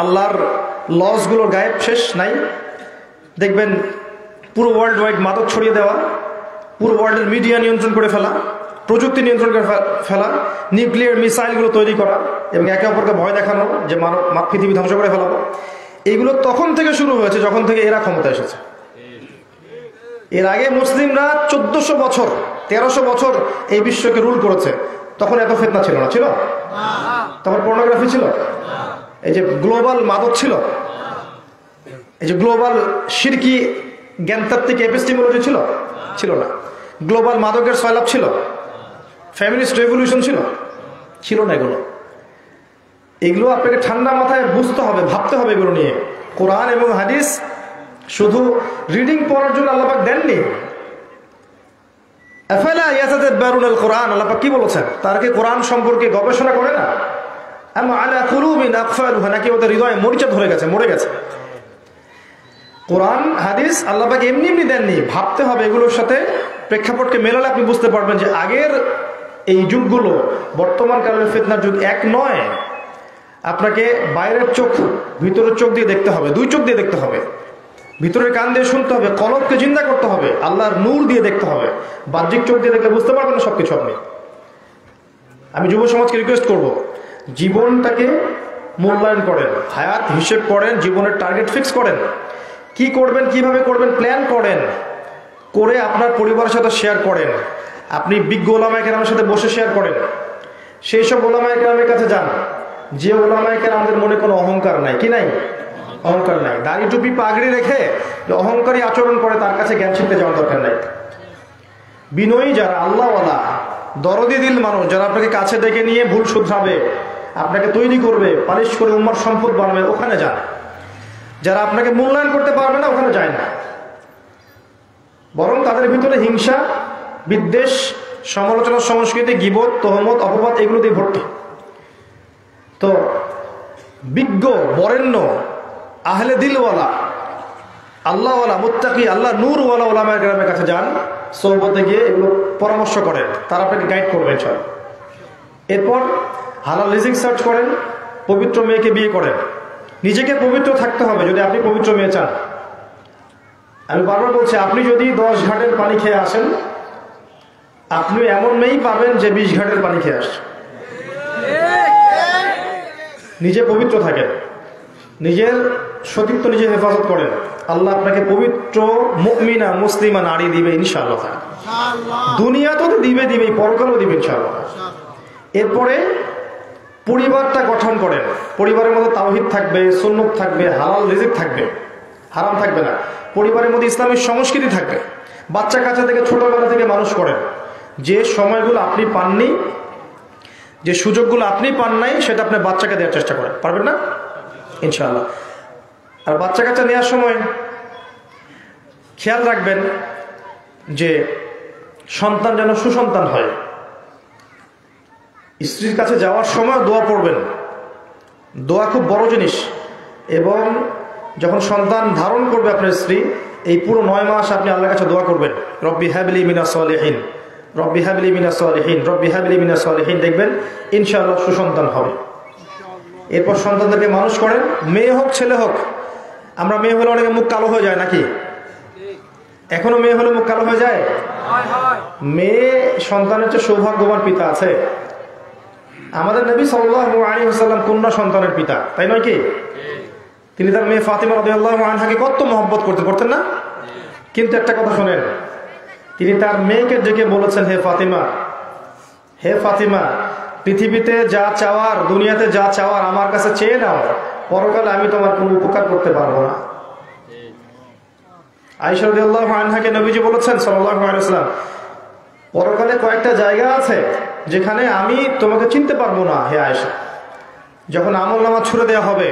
আল্লাহর লসগুলো গায়েব, শেষ নাই। দেখবেন পুরো ওয়ার্ল্ড ওয়াইড মাদক ছড়িয়ে দেওয়া, পুরো ওয়ার্ল্ডের মিডিয়া নিয়ন্ত্রণ করে ফেলা, প্রযুক্তি নিয়ন্ত্রণ করে ফেলা, নিউক্লিয়ার মিসাইলগুলো তৈরি করা এবং একে অপরকে ভয় দেখানো যে পৃথিবী ধ্বংস করে ফেলাবো। এইগুলো তখন থেকে শুরু হয়েছে যখন থেকে এরা ক্ষমতা এসেছে। এর আগে মুসলিমরা 1400 বছর 1300 বছর এই বিশ্বকে রুল করেছে, তখন এত ফিতনা ছিল না, ছিল? তখন পর্নোগ্রাফি ছিল, এই যে গ্লোবাল মাদক ছিল, এই যে গ্লোবাল শিরকি জ্ঞানতাত্ত্বিক এপিস্টিমোলজি ছিল, ছিল না। গ্লোবাল মাদকের সয়লাভ ছিল, ফ্যামিলিস্ট রেভলিউশন ছিল, ছিল না। এগুলো আপনাকে ঠান্ডা মাথায় বুঝতে হবে, ভাবতে হবে এগুলো নিয়ে। কোরআন এবং হাদিস শুধু রিডিং পড়ার জন্য আল্লাহ পাক দেননি। আফালা ইয়াতাদাব্বারুনাল কোরআন, আল্লাহ পাক কি বলেছেন? তারা কি কোরআন সম্পর্কে গবেষণা করে না? আম আলা কুলুবিন আকফালুহা, নাকি ওদের হৃদয়ে মরিচা ধরে গেছে, মরে গেছে? কোরআন হাদিস আল্লাহ পাক এমনি এমনি দেননি, ভাবতে হবে। এগুলোর সাথে প্রেক্ষাপটকে মেলালে আপনি বুঝতে পারবেন যে আগের এই যুগগুলো বর্তমান কালের ফিতনার যুগ এক নয়। আপনাকে বাইরের চোখ ভিতরের চোখ দিয়ে দেখতে হবে, দুই চোখ দিয়ে দেখতে হবে, ভিতরের কান দিয়ে শুনতে হবে, কলবকে চিন্তা করতে হবে, আল্লাহর নূর দিয়ে দেখতে হবে। বাহ্যিক চোখ দিয়ে দেখলে বুঝতে পারবেন না সবকিছু আপনি। আমি যুব সমাজকে রিকোয়েস্ট করব, জীবনটাকে মূল্যায়ন করেন, হায়াত হিসেব করেন, জীবনের টার্গেট ফিক্স করেন, কি করবেন, কিভাবে করবেন প্ল্যান করেন, করে আপনার পরিবারের সাথে শেয়ার করেন। আপনি বিজ্ঞ ওলামায়ে কেরামের সাথে বসে শেয়ার করেন, সেই সব ওলামায়ে কেরামের কাছে যান যে ওলামায়ে কেরামদের মনে কোনো অহংকার নাই। কি নাই? অহংকার নাই। দাড়ি টুপি পাগড়ি রেখে যে অহংকারী আচরণ করে তার কাছে জ্ঞান শিখতে যাওয়ার দরকার নাই। বিনয়ী যারা, আল্লাহওয়ালা, দরদি দিল মানুষ, যারা আপনাকে কাছে ডেকে নিয়ে ভুল শুধরাবে, আপনাকে তৈরি করবে, পালিশ করে উম্মার সম্পদ বানাবে, ওখানে যান। যারা আপনাকে মূল্যায়ন করতে পারবে না ওখানে যায় না, বরং তাদের ভিতরে হিংসা, বিদ্বেষ, সমালোচনা, সংস্কৃতি, গীবত, তহমত, অপবাদ এগুলো দিয়ে ভর্তি। তো বিজ্ঞ, বরেণ্য, আহলে দিলওয়ালা, আল্লাহওয়ালা, মুত্তাকি, আল্লাহ নূরওয়ালা ওলামায়ে কেরামের কাছে যান, সোহবতে গিয়ে এগুলো পরামর্শ করেন, তারা আপনাকে গাইড করবেন। এরপর হালাল রিজিক সার্চ করেন, পবিত্র মেয়েকে বিয়ে করেন। নিজেকে পবিত্র থাকতে হবে যদি আপনি পবিত্র মেয়ে চান। আমি বারবার বলছি, আপনি যদি 10 ঘাটের পানি খেয়ে আসেন, আপনি এমন মেয়েই পাবেন যে 20 ঘাটের পানি খেয়ে আসছে। নিজে পবিত্র থাকেন, নিজের সতীত্ব নিজে হেফাজত করেন, আল্লাহ আপনাকে পবিত্র মুমিনা মুসলিমা নারী দিবে ইনশাআল্লাহ। দুনিয়া তো দিবে, পরকালও দিবে ইনশাআল্লাহ। এরপরে পরিবারটা গঠন করেন, পরিবারের মধ্যে তাওহীদ থাকবে, সুন্নাত থাকবে, হালাল রিজিক থাকবে, হারাম থাকবে না, পরিবারের মধ্যে ইসলামী সংস্কৃতি থাকবে। বাচ্চা কাচ্চা থেকে ছোটবেলা থেকে মানুষ করেন, যে সময়গুলো আপনি পাননি, যে সুযোগগুলো আপনি পান নাই, সেটা আপনার বাচ্চাকে দেওয়ার চেষ্টা করেন। পারবেন না? ইনশাআল্লাহ। আর বাচ্চা কাচ্চা নেওয়ার সময় খেয়াল রাখবেন যে সন্তান যেন সুসন্তান হয়। স্ত্রীর কাছে যাওয়ার সময় দোয়া পড়বেন, দোয়া খুব বড় জিনিস। এবং যখন সন্তান ধারণ করবে আপনার স্ত্রী, এই পুরো 9 মাস আপনি আল্লাহর কাছে দোয়া করবেন, রব্বি হাবলি মিনাস সালিহিন, রব্বি হাবলি মিনাস সালিহিন, রব্বি হাবলি মিনাস সালিহিন। দেখবেন ইনশাআল্লাহ সুসন্তান হবে। এরপর সন্তানদেরকে মানুষ করেন, মেয়ে হোক ছেলে হোক। আমরা মেয়ে হলে অনেকে মুখ কালো হয়ে যায় নাকি? এখনো মেয়ে হলে মুখ কালো হয়ে যায়? মেয়ে সন্তানের চেয়ে সৌভাগ্যবান পিতা আছে। আমাদের নবী সাল্লাল্লাহু আলাইহি ওয়াসাল্লাম কন্যা সন্তানের পিতা, তাই নয় কি? তিনি তার মেয়ে ফাতিমা রাদিয়াল্লাহু আনহাকে কত মহব্বত করতেন না? কিন্তু একটা কথা শোনেন, তিনি তার মেয়েকে ডেকে বলেছেন, হে ফাতিমা, হে ফাতিমা, পৃথিবীতে যা চাওয়ার, দুনিয়াতে যা চাওয়ার আমার কাছে চেয়ে নাও, পরকালে আমি তোমার কোনো উপকার করতে পারবো না। আয়েশা রাদিয়াল্লাহু আনহাকে নবীজি বলেছেন সাল্লাল্লাহু আলাইহি ওয়াসাল্লাম, পরকালে কয়েকটা জায়গা আছে যেখানে আমি তোমাকে চিনতে পারবো না হে আয়েশা। যখন আমল নামা ছুড়ে দেওয়া হবে,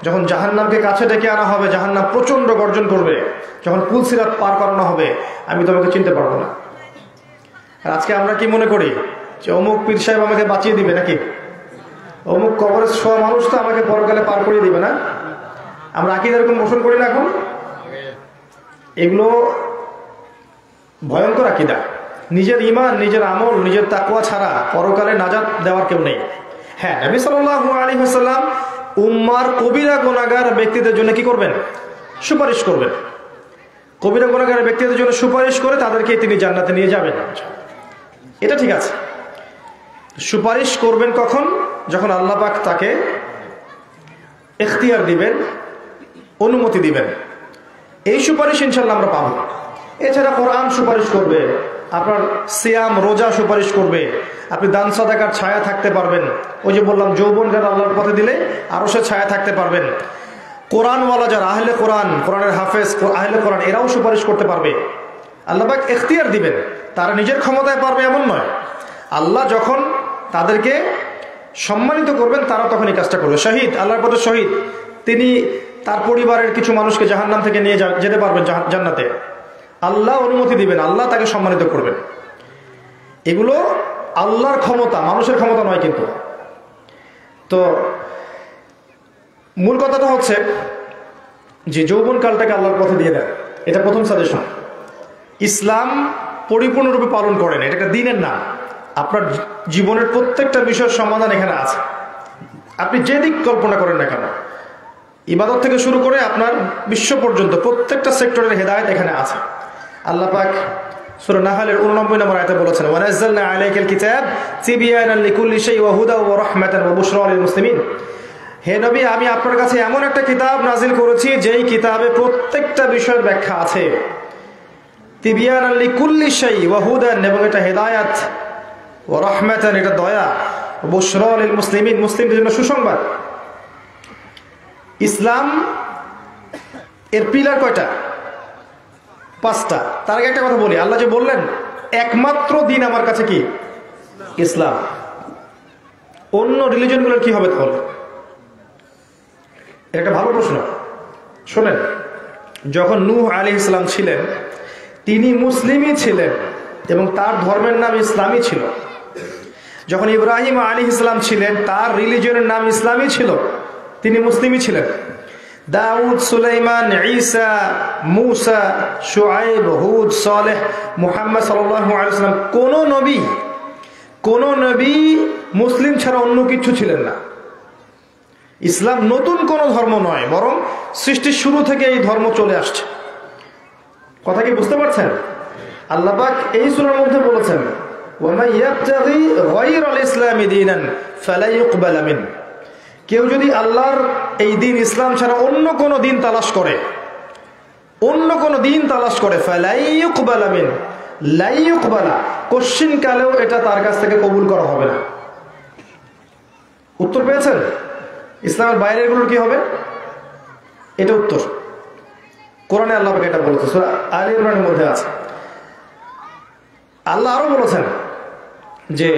যখন জাহান্নামকে কাছে ডেকে আনা হবে, জাহান্নাম প্রচন্ড গর্জন করবে, যখন পুলসিরাত পার করানো হবে, আমি তোমাকে চিনতে পারবো না। আর আজকে আমরা কি মনে করি যে অমুক পীর সাহেব আমাকে বাঁচিয়ে দিবে, নাকি অমুক কবরে শোয়া মানুষ তো আমাকে পরকালে পার করিয়ে দিবে না? আমরা আকীদা এরকম পোষণ করি না এখন? এগুলো ভয়ঙ্কর আকীদা। নিজের ঈমান, নিজের আমল, নিজের তাকওয়া ছাড়া পরকালে নাজাত দেওয়ার কেউ নেই। হ্যাঁ, নবী সাল্লাল্লাহু আলাইহি ওয়াসাল্লাম উম্মার কবিরা গুনাহগার ব্যক্তিদের জন্য কি করবেন? সুপারিশ করবেন। কবিরা গুনাহগার ব্যক্তিদের জন্য সুপারিশ করে তাদেরকে তিনি জান্নাতে নিয়ে যাবেন, এটা ঠিক আছে। সুপারিশ করবেন কখন? যখন আল্লাহ পাক তাকে ইখতিয়ার দিবেন, অনুমতি দিবেন। এই সুপারিশ ইনশাআল্লাহ আমরা পাবো। এছাড়া কোরআন সুপারিশ করবে, আপনার সিয়াম রোজা সুপারিশ করবে, আপনি দান সাদাকার ছায়া থাকতে পারবেন। ওই যে বললাম, যৌবন যারা আল্লাহর পথে দিলে আরো সে ছায়া থাকতে পারবেন। কোরআনওয়ালা যারা আহলে কোরআন, কোরআনের হাফেজ, আহলে কোরআন, এরাও সুপারিশ করতে পারবে। আল্লাহ পাক ইখতিয়ার দিবেন, তারা নিজের ক্ষমতায় পারবে এমন নয়। আল্লাহ যখন তাদেরকে সম্মানিত করবেন, তারা তখন এই কাজটা করবে। শহীদ, আল্লাহর পথে শহীদ, তিনি তার পরিবারের কিছু মানুষকে জাহান্নাম থেকে নিয়ে যেতে পারবেন জান্নাতে। আল্লাহ অনুমতি দিবেন, আল্লাহ তাকে সম্মানিত করবেন। এগুলো আল্লাহর ক্ষমতা, মানুষের ক্ষমতা নয়। কিন্তু তো মূল কথাটা হচ্ছে যে যৌবনকালটাকে আল্লাহর পথে দিয়ে দেন, এটা প্রথম সাজেশন। ইসলাম পরিপূর্ণরূপে পালন করেন, এটা একটা দিনের নাম। আপনার জীবনের প্রত্যেকটা বিষয়ের সমাধান এখানে আছে। আপনি যে দিক কল্পনা করেন না কেন, ইবাদত থেকে শুরু করে আপনার বিশ্ব পর্যন্ত প্রত্যেকটা সেক্টরের হেদায়েত এখানে আছে। আল্লাহ পাক সূরা নাহলের 89 নম্বর আয়াতে বলেছেন, ওয়া নাযালনা আলাইকাল কিতাব তিবয়ানান লিকুল্লি শাই ওয়া হুদা ওয়া রাহমাতান ওয়া বুশরা লিল মুসলিমিন। হে নবী, আমি আপনার কাছে এমন একটা কিতাব নাজিল করেছি যেই কিতাবে প্রত্যেকটা বিষয়ের ব্যাখ্যা আছে। তিবয়ানান লিকুল্লি শাই ওয়া হুদান, এবং এটা হেদায়েত, ওয়া রাহমাতান, এটা দয়া, ওয়া বুশরা লিল মুসলিমিন, মুসলিমদের জন্য সুসংবাদ। ইসলাম এর পিলার কয়টা? 5টা। তার আগে একটা কথা বলি, আল্লাহ যে বললেন একমাত্র দিন আমার কাছে কি? ইসলাম। অন্য রিলিজনগুলোর কি হবে তাহলে? একটা ভালো প্রশ্ন। শোনেন, যখন নূহ আলাইহিস সালাম ছিলেন, তিনি মুসলিমই ছিলেন এবং তার ধর্মের নাম ইসলামই ছিল। যখন ইব্রাহিম আলাইহিস সালাম ছিলেন, তার রিলিজনের নাম ইসলামই ছিল, তিনি মুসলিমই ছিলেন। দাউদ, সুলাইমান, ঈসা, মূসা, শুআয়ব, হুদ, সালেহ, মুহাম্মদ সাল্লাল্লাহু আলাইহি ওয়াসাল্লাম, কোন নবী মুসলিম ছাড়া অন্য কিছু ছিলেন না। ইসলাম নতুন কোন ধর্ম নয়, বরং সৃষ্টির শুরু থেকে এই ধর্ম চলে আসছে। কথা কি বুঝতে পারছেন? আল্লাহ পাক এই সূরার মধ্যে বলেছেন, ওয়া মান ইয়াবতাগি গায়রাল ইসলামি দীনান ফালা ইউকবাল মিনহু। কেউ যদি আল্লাহর এই দিন ইসলাম ছাড়া অন্য কোনো দিন তালাশ করে, ফালা ইউকবাল মিনহু, লা ইউকবালা, কোশ্চিন কালেও এটা তার কাছ থেকে কবুল করা হবে না। উত্তর পেয়েছেন? ইসলামের বাইরের গুলো কি হবে? এটা উত্তর। কোরআনে আল্লাহ পাক এটা বলেছে, সূরা আলে ইমরানের মধ্যে আছে। আল্লাহ আরো বলেছেন যে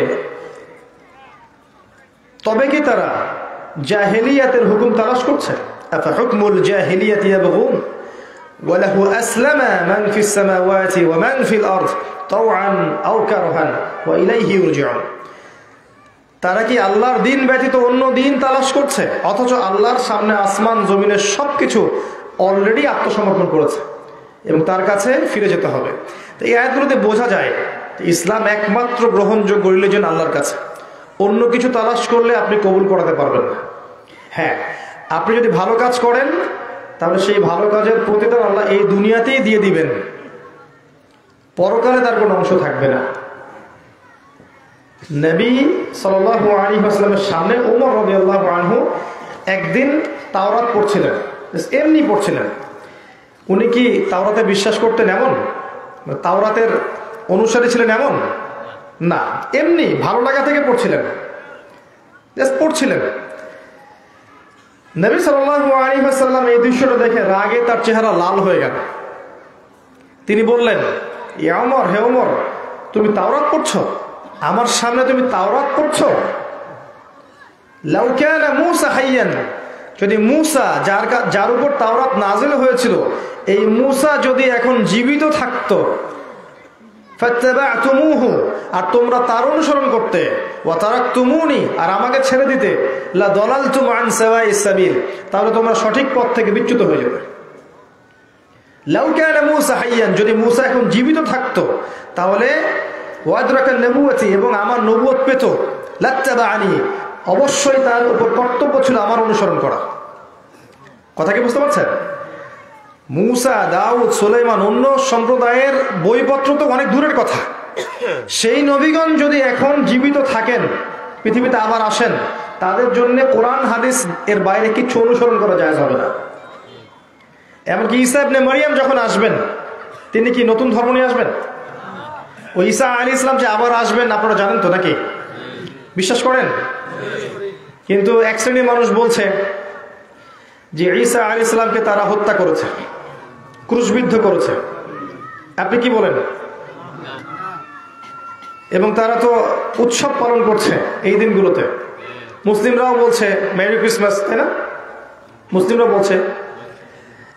তবে কি তারা জাহেলিয়াতের হুকুম তালাশ করছে? আফা হুকমুল জাহেলিয়াতি ইয়াবগুন ওয়া লাহু আসলামা মান ফিস সামাওয়াতি ওয়া মান ফিল আরদ তাওআন আও কারহান ওয়া ইলাইহি ইরজিউন। তারা কি আল্লাহর দিন ব্যতীত অন্য দিন তালাশ করছে, অথচ আল্লাহর সামনে আসমান জমিনের সবকিছু অলরেডি আত্মসমর্পণ করেছে এবং তার কাছে ফিরে যেতে হবে। তো এই আয়াতগুলোতে বোঝা যায় ইসলাম একমাত্র গ্রহণযোগ্য রিলিজিয়ন আল্লাহর কাছে। অন্য কিছু তালাশ করলে আপনি কবুল করাতে পারবেন না। হ্যাঁ, আপনি যদি ভালো কাজ করেন তাহলে সেই ভালো কাজের প্রতিদান আল্লাহ এই দুনিয়াতেই দিয়ে দিবেন, পরকালে তার কোনো অংশ থাকবে না। নবী সাল্লাল্লাহু আলাইহি ওয়াসাল্লামের সামনে ওমর রাদিয়াল্লাহু আনহু একদিন তাওরাত পড়ছিলেন, এমনি পড়ছিলেন। উনি কি তাওরাতে বিশ্বাস করতেন এমন? তাওরাতের অনুসারী ছিলেন এমন না, এমনি ভালো লাগা থেকে পড়ছিলেন, জাস্ট পড়ছিলেন। নবী সাল্লাল্লাহু আলাইহি ওয়াসাল্লাম এই দৃশ্যটা দেখে রাগে তার চেহারা লাল হয়ে গেল। তিনি বললেন, ইয়া ওমর, হে ওমর, তুমি তাওরাত পড়ছো? আমার সামনে তুমি তাওরাত পড়ছো? লাউ কানা মূসা হাইয়ান, যদি মূসা যার উপর তাওরাত নাযিল হয়েছিল এই মূসা যদি এখন জীবিত থাকতো, ফাত্তাবা'তুমূহু, আর তোমরা তার অনুসরণ করতে, ওয়া তারাকতুমুনি, আর আমাকে ছেড়ে দিতে, লা দালালতুম আন সাওয়াইস সাবিল, তাহলে তোমরা সঠিক পথ থেকে বিচ্যুত হয়ে যাবে। লাউ কানা মূসা হাইয়ান, যদি মূসা এখন জীবিত থাকতো তাহলে ওয়াদরাকান নবুয়তি, এবং আমার নবুয়ত পেত, লাত্তাবা'আনি, অবশ্যই তার উপর কর্তব্য ছিল আমার অনুসরণ করা। কথা কি বুঝতে পারছেন? মূসা, দাউদ, সুলাইমান, অন্য সম্প্রদায়ের বইপত্র তো অনেক দূরের কথা, সেই নবীগণ যদি এখন জীবিত থাকেন, পৃথিবীতে আবার আসেন, তাদের জন্য কোরআন হাদিস এর বাইরে কিছু অনুসরণ করা যায় হবে না। এমনকি ঈসা ইবনে মারিয়াম যখন আসবেন, তিনি কি নতুন ধর্ম নিয়ে আসবেন? ওই ঈসা আলাইহিস সালাম যে আবার আসবেন আপনারা জানেন তো নাকি? বিশ্বাস করেন? কিন্তু এক শ্রেণীর মানুষ বলছে যে ঈসা আলাইহিস সালামকে তারা হত্যা করেছে, ক্রুশবিদ্ধ করেছে। আপনি কি বলেন? এবং তারা তো উৎসব পালন করছে এই দিনগুলোতে। মুসলিমরাও বলছে মেরি ক্রিসমাস, তাই না? মুসলিমরা বলছে।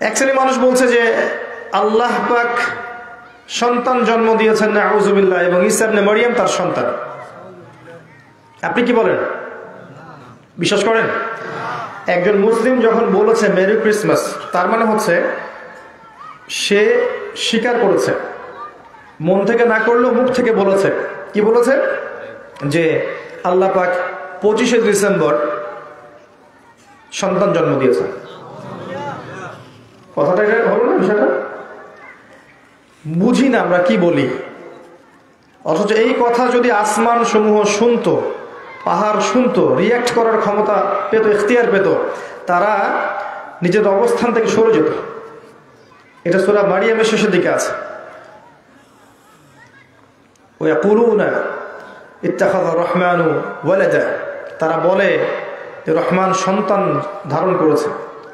এক শ্রেণীর মানুষ বলছে যে আল্লাহ পাক সন্তান জন্ম দিয়েছেন, নাউযুবিল্লাহ, এবং ঈসা ইবনে মারিয়াম তার সন্তান। আপনি কি বলেন? বিশ্বাস করেন? একজন মুসলিম যখন বলেছে মেরি ক্রিসমাস, তার মানে হচ্ছে সে স্বীকার করেছে, মন থেকে না করলেও মুখ থেকে বলেছে। কি বলেছে? যে আল্লাহ পাক 25শে ডিসেম্বর সন্তান জন্ম দিয়েছে। কথাটা হলো না? বিষয়টা বুঝি না আমরা কি বলি, অথচ এই কথা যদি আসমান সমূহ শুনতো, পাহাড় শুনতো, রিয়াক্ট করার ক্ষমতা পেত, ইখতিয়ার পেত, তারা নিজের অবস্থান থেকে সরে যেত। এটা সূরা মারিয়ামের শেষের দিকে আছে। ওয়ায়াকুলুনা ইত্তাখাযা রহমানু ওয়ালাদা, তারা বলে যে রহমান সন্তান ধারণ করেছে।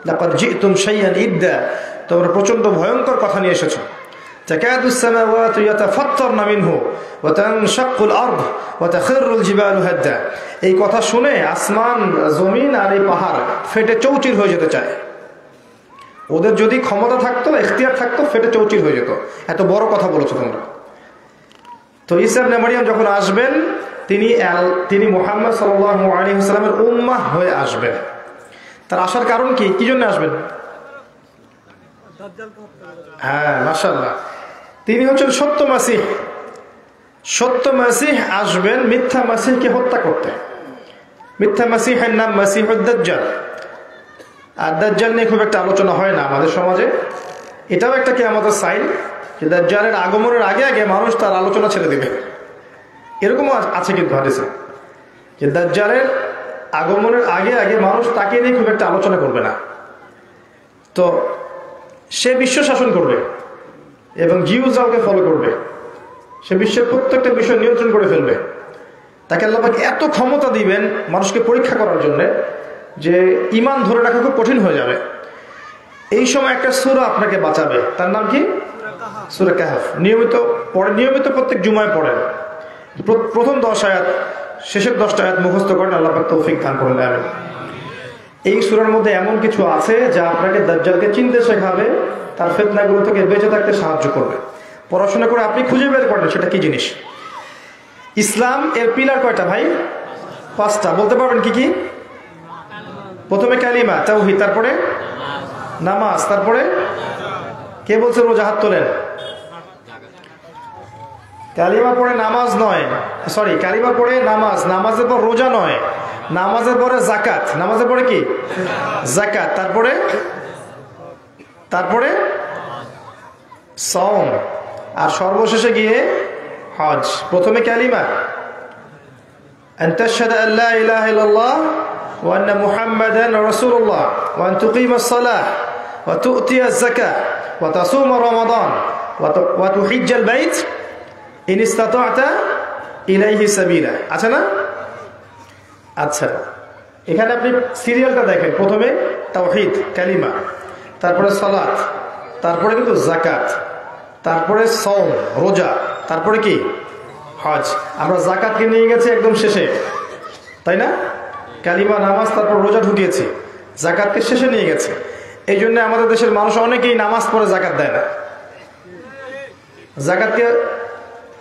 লাকাদ জি'তুম শাইআন ইদ্দা, তোমরা প্রচন্ড ভয়ঙ্কর কথা নিয়ে এসেছো। তাকাদুস সামাওয়াতু ইয়াতাফাত্তারনা মিনহু ওয়া তানশাক্কুল আরদ ওয়া তাখিরুল জিবালু হাদ্দা, এই কথা শুনে আসমান, জমিন আর এই পাহাড় ফেটে চৌচির হয়ে যেতে চায়। ওদের যদি ক্ষমতা থাকতো, ইখতিয়ার থাকতো, ফেটে চৌচির হয়ে যেত। এত বড় কথা বলেছো তোমরা। তো ঈসা ইবনে মারিয়াম যখন আসবেন, তিনি মুহাম্মদ সাল্লাল্লাহু আলাইহি ওয়াসাল্লামের উম্মাহ হয়ে আসবেন। তার আসার কারণ কি? কি জন্য আসবেন? হ্যাঁ, মাশাআল্লাহ, তিনি হচ্ছেন সত্য মাসিহ। সত্য মাসিহ আসবেন মিথ্যা মাসিহকে হত্যা করতে। মিথ্যা মাসিহের নাম মাসিহুদ দাজ্জাল। আর দাজ্জাল নিয়ে খুব একটা আলোচনা হয় না আমাদের সমাজে। এটাও একটা কিয়ামতের সাইন যে দাজ্জালের আগমনের আগে আগে মানুষ তার আলোচনা ছেড়ে দেবে। এরকমও আছে কিন্তু হাদিসে, যে দাজ্জালের আগমনের আগে আগে মানুষ তাকে নিয়ে খুব একটা আলোচনা করবে না। তো সে বিশ্ব শাসন করবে এবং জিউসকে ফলো করবে। সে বিশ্বের প্রত্যেকটা বিষয় নিয়ন্ত্রণ করে ফেলবে। তাকে আল্লাহ পাক এত ক্ষমতা দিবেন মানুষকে পরীক্ষা করার জন্য যে ঈমান ধরে রাখা খুব কঠিন হয়ে যাবে। এই সময় একটা সূরা আপনাকে বাঁচাবে, তার নাম কি? সূরা কাহফ। নিয়মিত প্রত্যেক জুমায় পড়েন। প্রথম 10 আয়াত, শেষের 10টা আয়াত মুখস্থ করেন, আল্লাহ পাক তৌফিক দান করেন। আমিন। এই সূরার মধ্যে এমন কিছু আছে যা আপনাকে দাজ্জালকে চিনতে শেখাবে, তার ফিতনাগুলো থেকে বেঁচে থাকতে সাহায্য করবে। পড়াশোনা করে আপনি খুঁজে বের করেন সেটা কি জিনিস। ইসলাম এর পিলার কয়টা ভাই? 5টা। বলতে পারবেন কি কি? প্রথমে কালিমা, তাওহীদ, তারপরে নামাজ, তারপরে কে বলছে রোজা? হাত তোলেন। কালিমা পড়ে নামাজ নয়, সরি, কালিমা পড়ে নামাজ, নামাজের পর রোজা নয়, নামাজের পরে যাকাত, নামাজের পরে কি? যাকাত, তারপরে সাওম, আর সর্বশেষে গিয়ে হজ। প্রথমে কালিমা, আন তাশহাদা আল লা ইলাহা ইল্লাল্লাহ ওয়া আন্না মুহাম্মাদান রাসূলুল্লাহ ওয়া আন তুকিমাস সালাহ ওয়া তু'তিয়াজ যাকাত ওয়া তাসুমা রমাদান ওয়া তুহিজ্জাল বাইত ইন ইসতাতা'তা ইলাইহি সাবিলা। আছে না? আচ্ছা, এখানে আপনি সিরিয়ালটা দেখেন। প্রথমে তাওহীদ, কালিমা, তারপরে সালাত, তারপরে কিন্তু যাকাত, তারপরে সাওম, রোজা, তারপরে কি? হজ। আমরা জাকাতকে নিয়ে গেছি একদম শেষে, তাই না? কালিমা, নামাজ, তারপর রোজা ঢুকিয়েছি, জাকাতকে শেষে নিয়ে গেছে। এই জন্য আমাদের দেশের মানুষ অনেকেই নামাজ পড়ে জাকাত দেয় না, জাকাতকে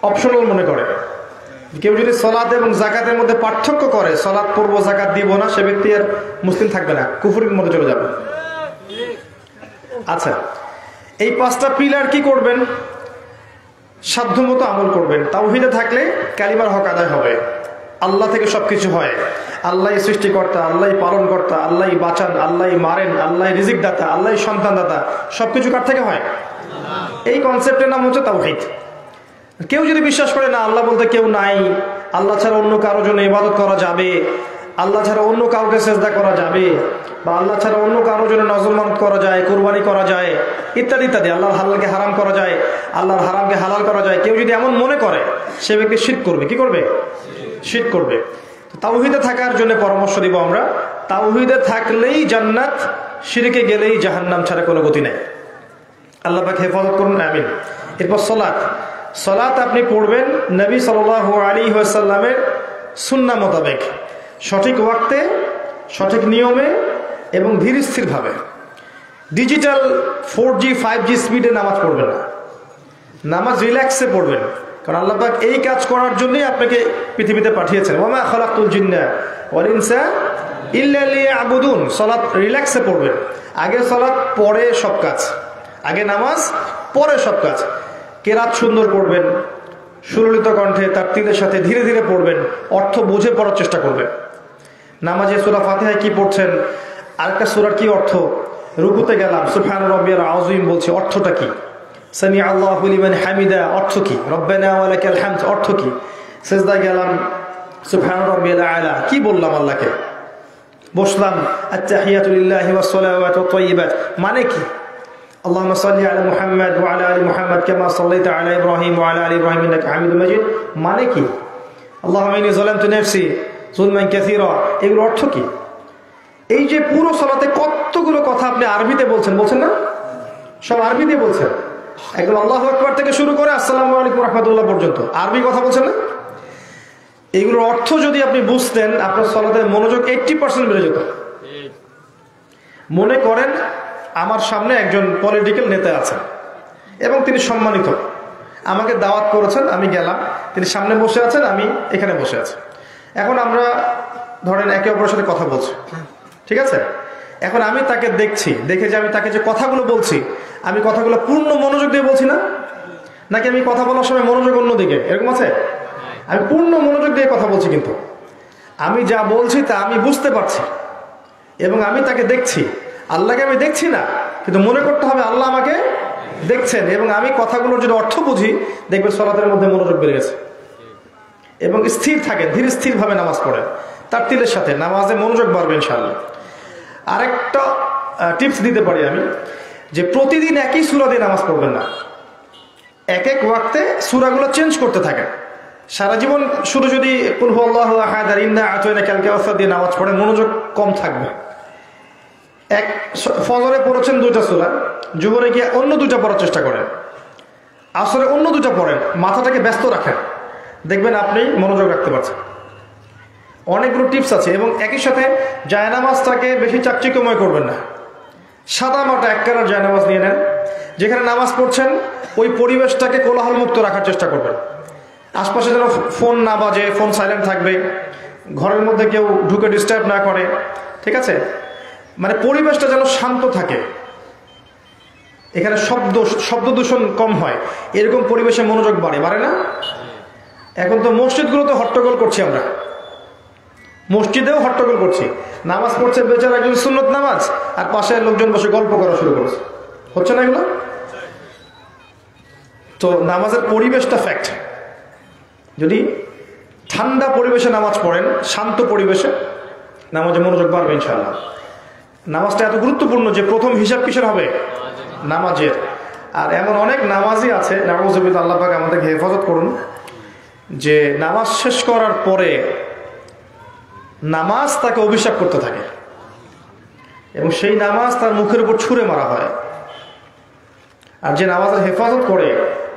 অপশনাল মনে করে। কেউ যদি সলাত এবং জাকাতের মধ্যে পার্থক্য করে, সলাত পড়বো জাকাত দিব না, সে ব্যক্তি আর মুসলিম থাকবে না, কুফরির মধ্যে চলে যাবে। আচ্ছা, এই 5টা পিলার কি করবেন? সাধ্যমতো আমল করবেন। তাওহীদে থাকলে কালিমার হক আদায় হবে, আল্লাহ থেকে সবকিছু হয়, আল্লাহই সৃষ্টিকর্তা, আল্লাহই পালনকর্তা, আল্লাহই বাঁচান, আল্লাহই মারেন, আল্লাহই রিজিক দাতা, আল্লাহই সন্তান দাতা, সবকিছু কার থেকে হয়? এই কনসেপ্টের নাম হচ্ছে তাওহীদ। কেউ যদি বিশ্বাস করে না আল্লাহ বলতে কেউ নাই, আল্লাহ ছাড়া অন্য কারো জন্য ইবাদত করা যাবে, আল্লাহ ছাড়া অন্য কাউকে সেজদা করা যাবে, বা আল্লাহ ছাড়া অন্য কারোর জন্য নজর মানত করা যায়, কোরবানি করা যায়, ইত্যাদি ইত্যাদি, আল্লাহর হালালকে হারাম করা যায়, আল্লাহর হারামকে হালাল করা যায়, কেউ যদি এমন মনে করে সে ব্যক্তি শিরক করবে। কি করবে? শিরক করবে। তাওহীদে থাকার জন্য পরামর্শ দিব আমরা, তাওহীদে থাকলেই জান্নাত, শিরকে গেলেই জাহান্নাম ছাড়া কোনো গতি নাই। আল্লাহ পাক হেফাজত করুন, আমিন। এরপর সালাত। সালাত আপনি পড়বেন নবী সাল্লাল্লাহু আলাইহি ওয়াসাল্লামের সুন্নাহ মোতাবেক, সঠিক ওয়াক্তে, সঠিক নিয়মে এবং ধীর স্থিরভাবে। ডিজিটাল 4G 5G স্পিডে নামাজ পড়বেন না, নামাজ রিল্যাক্সে পড়বেন। কারণ আল্লাহ পাক এই কাজ করার জন্যই আপনাকে পৃথিবীতে পাঠিয়েছেন। ওয়া মা খালাকতুল জিন্না ওয়াল ইনসা ইল্লা লিয়াবুদুন। সালাত রিল্যাক্সে পড়বেন। আগে সালাত, পরে সব কাজ। আগে নামাজ, পরে সব কাজ। কেরাত সুন্দর পড়বেন, সুললিত কণ্ঠে তারতিলের সাথে ধীরে ধীরে পড়বেন, অর্থ বুঝে পড়ার চেষ্টা করবেন। নামাজে সূরা ফাতিহায় কি পড়ছেন, আরেকটা সূরার কি অর্থ, রুকুতে গেলাম সুবহান রাব্বিয়াল আযীম বলছি, অর্থটা কি, সামি আল্লাহু লিমান হামিদা, অর্থ কি, রব্বানা ওয়া লাকাল হামদ, অর্থ কি, সিজদায় গেলাম সুবহান রাব্বিয়াল আলা, কি বললাম আল্লাহকে, বসলাম আত-তাহিয়াতু লিল্লাহি ওয়াস সালাওয়াতু ওয়াত তাইয়্যিবাত, মানে কি, اللهم صل على محمد وعلى ال محمد كما صليت على ابراهيم وعلى ال ابراهيم انك حميد مجيد, মানে কি, اللهم اني ظلمت نفسي ظلما كثيرا, এগুলো অর্থ কি? এই যে পুরো সালাতে কতগুলো কথা আপনি আরবিতে বলছেন না, সব আরবিতে বলছেন, একদম আল্লাহু আকবার থেকে শুরু করে আসসালামু আলাইকুম রাহমাতুল্লাহ পর্যন্ত আরবি কথা বলছেন না? এগুলোর অর্থ যদি আপনি বুঝতেন, আপনার সালাতের মনোযোগ 80% বেড়ে যেত। মনে করেন আমার সামনে একজন পলিটিক্যাল নেতা আছেন এবং তিনি সম্মানিত, আমাকে দাওয়াত করেছেন, আমি গেলাম, তিনি সামনে বসে আছেন, আমি এখানে বসে আছি। এখন আমরা ধরেন একে অপরের সাথে কথা বলছি, ঠিক আছে? এখন আমি তাকে দেখছি, দেখে যে আমি তাকে যে কথাগুলো বলছি, আমি কথাগুলো পূর্ণ মনোযোগ দিয়ে বলছি না, নাকি আমি কথা বলার সময় মনোযোগ অন্যদিকে, এরকম আছে? আমি পূর্ণ মনোযোগ দিয়ে কথা বলছি, কিন্তু আমি যা বলছি তা আমি বুঝতে পারছি এবং আমি তাকে দেখছি। আল্লাহকে আমি দেখছি না, কিন্তু মনে করতে হবে আল্লাহ আমাকে দেখছেন, এবং আমি কথাগুলোর যদি অর্থ বুঝি, দেখবেন সালাতের মধ্যে মনোযোগ বেড়ে গেছে। এবং স্থির থাকেন, ধীরে স্থির ভাবে নামাজ পড়েন, তারতিলের সাথে নামাজে মনোযোগ বাড়বে ইনশাআল্লাহ। আরেকটা টিপস দিতে পারি আমি, যে প্রতিদিন একই সূরা দিয়ে নামাজ পড়বেন না, এক এক ওয়াক্তে সূরাগুলো চেঞ্জ করতে থাকেন। সারা জীবন শুধু যদি কুল হুয়াল্লাহু আহাদ আর ইন্না আতাইনাকাল কাউসার দিয়ে নামাজ পড়েন, মনোযোগ কম থাকবে। এক ফজরে পড়েছেন 2টা সূরা, জোহরে গিয়ে অন্য 2টা পড়ার চেষ্টা করেন, আসরে অন্য 2টা পড়েন, মাথাটাকে ব্যস্ত রাখেন, দেখবেন আপনি মনোযোগ রাখতে পারছেন। অনেকগুলো টিপস আছে। এবং একই সাথে জায়নামাজটাকে বেশি চাকচিক্যময় করবেন না, সাদা মাটা একখানা জায়নামাজ নিয়ে নেন, যেখানে নামাজ পড়ছেন ওই পরিবেশটাকে কোলাহল মুক্ত রাখার চেষ্টা করবেন। আশপাশে যেন ফোন না বাজে, ফোন সাইলেন্ট থাকবে, ঘরের মধ্যে কেউ ঢুকে ডিস্টার্ব না করে, ঠিক আছে? মানে পরিবেশটা যেন শান্ত থাকে, এখানে শব্দ দূষণ কম হয়, এরকম পরিবেশে মনোযোগ বাড়ে না? এখন তো মসজিদগুলোতে হট্টগোল করছি, আমরা মসজিদেও হট্টগোল করছি, নামাজ পড়ছে বেচারা একজন সুন্নত নামাজ, আর পাশে লোকজন বসে গল্প করা শুরু করেছে, হচ্ছে না এগুলো? তো নামাজের পরিবেশটা ফ্যাক্ট। যদি ঠান্ডা পরিবেশে নামাজ পড়েন, শান্ত পরিবেশে, নামাজে মনোযোগ বাড়বে ইনশাআল্লাহ। নামাজটা এত গুরুত্বপূর্ণ যে প্রথম হিসাব কিসের হবে? নামাজের। আর এমন অনেক নামাজই আছে, নাউযুবিল্লাহ, আল্লাহ পাক আমাদেরকে হেফাজত করুন, যে নামাজ শেষ করার পরে নামাজ তাকে অভিশাপ করতে থাকে এবং সেই নামাজ তার মুখের উপর ছুঁড়ে মারা হয়। আর যে নামাজের হেফাজত করে,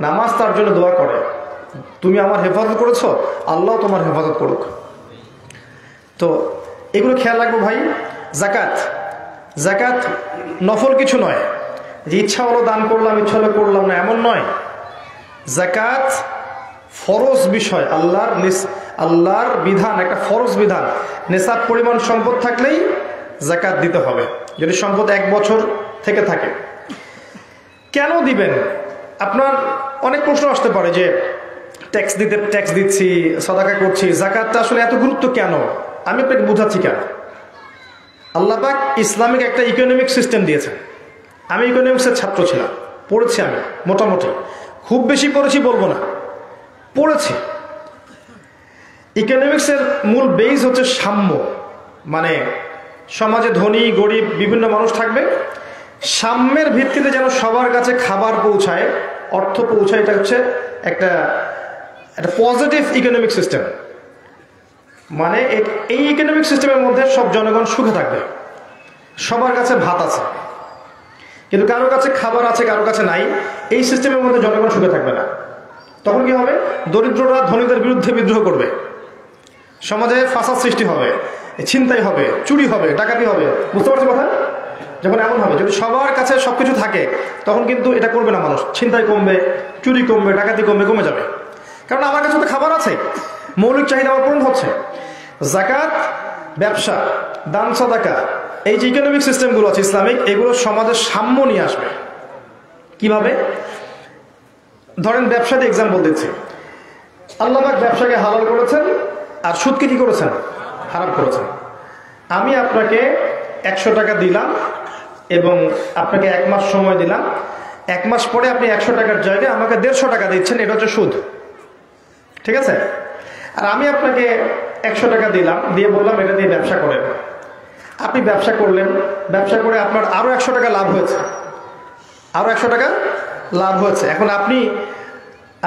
নামাজ তার জন্য দোয়া করে, তুমি আমার হেফাজত করেছো, আল্লাহ তোমার হেফাজত করুক। তো এগুলো খেয়াল রাখবো ভাই। জাকাত, জাকাত নফল কিছু নয় যে ইচ্ছা হলো দান করলাম, ইচ্ছা হলো করলাম না, এমন নয়। জাকাত ফরজ বিষয়, আল্লাহর বিধান, একটা ফরজ বিধান। নেশাব পরিমাণ সম্পদ থাকলেই জাকাত দিতে হবে, যদি সম্পদ 1 বছর থেকে থাকে। কেন দিবেন? আপনার অনেক প্রশ্ন আসতে পারে যে ট্যাক্স দিচ্ছি, সাদাকা করছি, জাকাতটা আসলে এত গুরুত্ব কেন? আমি আপনাকে বুঝাচ্ছি কেন। আল্লাহ পাক ইসলামিক একটা ইকোনমিক সিস্টেম দিয়েছেন। আমি ইকোনমিক্সের ছাত্র ছিলাম, পড়েছি আমি মোটামুটি, খুব বেশি পড়েছি বলবো না, পড়েছি। ইকোনমিক্সের মূল বেস হচ্ছে সাম্য, মানে সমাজে ধনী গরিব বিভিন্ন মানুষ থাকবে, সাম্যের ভিত্তিতে যেন সবার কাছে খাবার পৌঁছায়, অর্থ পৌঁছায়। এটা হচ্ছে একটা পজিটিভ ইকোনমিক সিস্টেম। মানে এই ইকোনমিক সিস্টেমের মধ্যে সব জনগণ সুখে থাকবে, সবার কাছে ভাত আছে, কিন্তু কারো কাছে খাবার আছে, কারো কাছে নাই। এই সিস্টেমের মধ্যে জনগণ সুখে থাকবে না। তখন কি হবে? দরিদ্ররা ধনীদের বিরুদ্ধে বিদ্রোহ করবে, সমাজে ফাসাদ সৃষ্টি হবে, ছিনতাই হবে, চুরি হবে, ডাকাতি হবে। বুঝতে পারছো কথা? যখন এমন হবে, যদি সবার কাছে সবকিছু থাকে, তখন কিন্তু এটা করবে না মানুষ, ছিনতাই কমবে, চুরি কমবে, ডাকাতি কমবে, কমে যাবে। কারণ আমার কাছে তো খাবার আছে, মৌলিক চাহিদা আমার পূরণ হচ্ছে। জাকাত, ব্যবসা, দান, সাদাকা, এই যে ইকোনমিক সিস্টেমগুলো আছে ইসলামিক, এগুলো সমাজের সাম্য নিয়ে আসবে। কিভাবে? ধরেন ব্যবসাতে এক্সাম্পল দিচ্ছি। আল্লাহ পাক ব্যবসাকে হালাল করেছেন, আর সুদকে কি করেছেন? হারাম করেছেন। আমি আপনাকে 100 টাকা দিলাম এবং আপনাকে 1 মাস সময় দিলাম। 1 মাস পরে আপনি 100 টাকার জায়গায় আমাকে 150 টাকা দিচ্ছেন, এটা হচ্ছে সুদ। ঠিক আছে? আর আমি আপনাকে 100 টাকা দিলাম, দিয়ে বললাম এটা দিয়ে ব্যবসা করেন। আপনি ব্যবসা করলেন, ব্যবসা করে আপনার আরো 100 টাকা লাভ হয়েছে, আরো 100 টাকা লাভ হয়েছে। এখন আপনি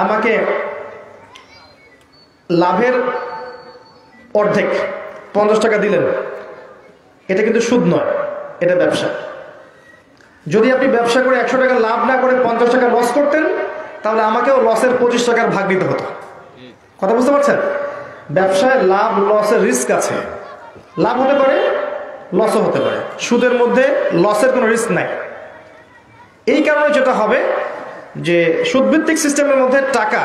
আমাকে লাভের অর্ধেক 50 টাকা দিলেন। এটা কিন্তু সুদ নয়, এটা ব্যবসা। যদি আপনি ব্যবসা করে 100 টাকা লাভ না করে 50 টাকা লস করতেন, তাহলে আমাকেও লসের 25 টাকার ভাগ দিতে হতো। কথা বুঝতে পারছেন? ব্যবসায় লাভ লসের রিস্ক আছে, লাভ হতে পারে, লসও হতে পারে। সুদের মধ্যে লসের কোনো রিস্ক নাই। এই কারণে যেটা হবে যে সুদভিত্তিক সিস্টেমের মধ্যে টাকা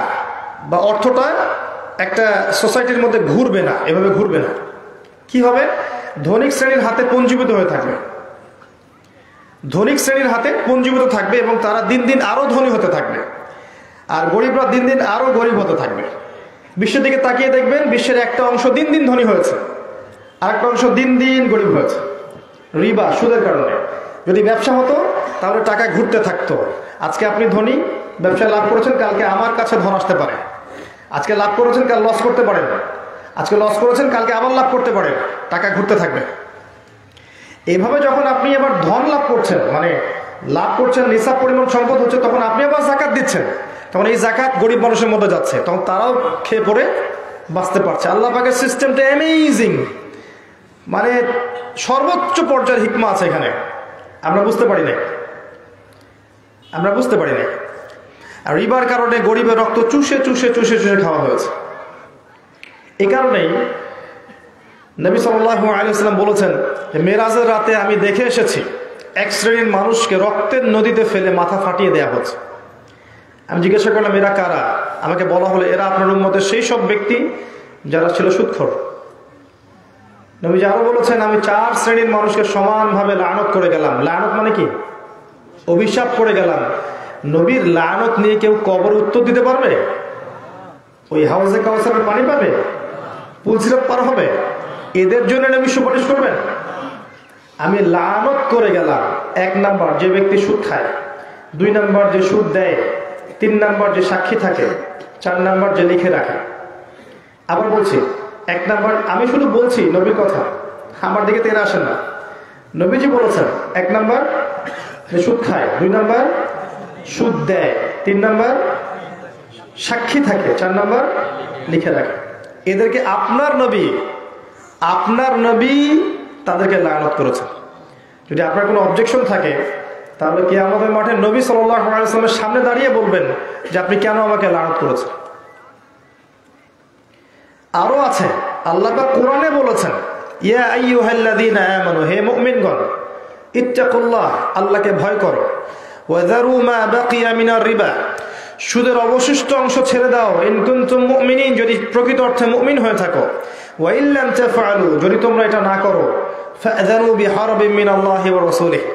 বা অর্থটা একটা সোসাইটির মধ্যে ঘুরবে না, এভাবে ঘুরবে না। কি হবে? ধনিক শ্রেণীর হাতে পঞ্জীভূত হয়ে থাকবে, ধনিক শ্রেণীর হাতে পঞ্জীভূত থাকবে এবং তারা দিন দিন আরো ধনী হতে থাকবে, আর গরিবরা দিন দিন আরো গরিব হতে থাকবে। বিশ্বের দিকে তাকিয়ে দেখবেন, বিশ্বের একটা অংশ দিন দিন ধনী হয়েছে, আর একটা অংশ দিন দিন গরিব হয়েছে। রিবা, সুদের কারণে। যদি ব্যবসা হতো তাহলে টাকা ঘুরতে থাকতো। আজকে আপনি ধনী, ব্যবসায় লাভ করেছেন, কালকে আমার কাছে ধন আসতে পারে। আজকে লাভ করেছেন, কাল লস করতে পারেন। আজকে লস করেছেন, কালকে আবার লাভ করতে পারেন। টাকা ঘুরতে থাকবে। এইভাবে যখন আপনি আবার ধন লাভ করছেন, মানে লাভ করছেন, নিসাব পরিমাণ সম্পদ হচ্ছে, তখন আপনি আবার জাকাত দিচ্ছেন। তখন এই জাকাত গরিব মানুষের মধ্যে যাচ্ছে, তখন তারাও খেয়ে পড়ে বাঁচতে পারছে। আল্লাহ পাকের সিস্টেমটা অ্যামেজিং, মানে সর্বোচ্চ পর্যায়ের হিকমা আছে এখানে। আমরা বুঝতে পারি না, আমরা বুঝতে পারি না। আর রিবার কারণে গরিবের রক্ত চুষে চুষে চুষে চুষে খাওয়া হয়েছে। এই কারণেই নবী সাল্লাল্লাহু আলাইহি ওয়াসাল্লাম বলেছেন, মেরাজের রাতে আমি দেখে এসেছি এক শ্রেণীর মানুষকে রক্তের নদীতে ফেলে মাথা ফাটিয়ে দেয়া হচ্ছে। আমি জিজ্ঞাসা করলাম, এরা কারা? আমাকে বলা হলো, এরা আপনার উম্মতের সেই সব ব্যক্তি যারা ছিল সুদখোর। নবীজি আরো বলেছেন, আমি 4 শ্রেণীর মানুষকে সমানভাবে লানত করে গেলাম। লানত মানে কি? অভিশাপ করে গেলাম। নবীর লানত নিয়ে কেউ কবর উত্তর দিতে পারবে? ওই হাউজে কাউসারের পানি পাবে? পুলসিরাত পার হবে? এদের জন্য নবী সুপারিশ করবেন? আমি লানত করে গেলাম। 1 নাম্বার, যে ব্যক্তি সুদ খায়। 2 নাম্বার, যে সুদ দেয়। 3 নাম্বার, যে সাক্ষী থাকে। 4 নাম্বার, যে লিখে রাখে। আবার বলছি, 1 নাম্বার, আমি শুধু বলছি নবীর কথা, আমার দিকে তেরা আসেন না। নবীজি বলেছেন 1 নাম্বার যে সুদ খায়, 2 নাম্বার সুদ দেয়, 3 নাম্বার সাক্ষী থাকে, 4 নাম্বার লিখে রাখে। এদেরকে আপনার নবী তাদেরকে লানত করেছেন। যদি আপনার কোনো অবজেকশন থাকে, তাহলে কিয়ামতের মাঠে নবী সাল্লাল্লাহু আলাইহি ওয়াসাল্লামের সামনে দাঁড়িয়ে বলবেন যে আপনি কেন আমাকে লানত করেছেন। আরো আছে, আল্লাহ পাক কোরআনে বলেছেন, ইয়া আইয়ুহাল্লাযীনা আমানু, হে মুমিনগণ, ইত্তাকুল্লাহ, আল্লাহকে ভয় করো, ওয়াযারু মা বাকিয়া মিনার রিবা, সুদের অবশিষ্ট অংশ ছেড়ে দাও, ইন কুনতুম মুমিনিন, যদি প্রকৃত অর্থে মুমিন হয়ে থাকো, ওয়া ইল্লাম তাফআলু, যদি তোমরা এটা না করো, ফাযারু বিহারবিন মিনাল্লাহি ওয়া রাসূলিহি,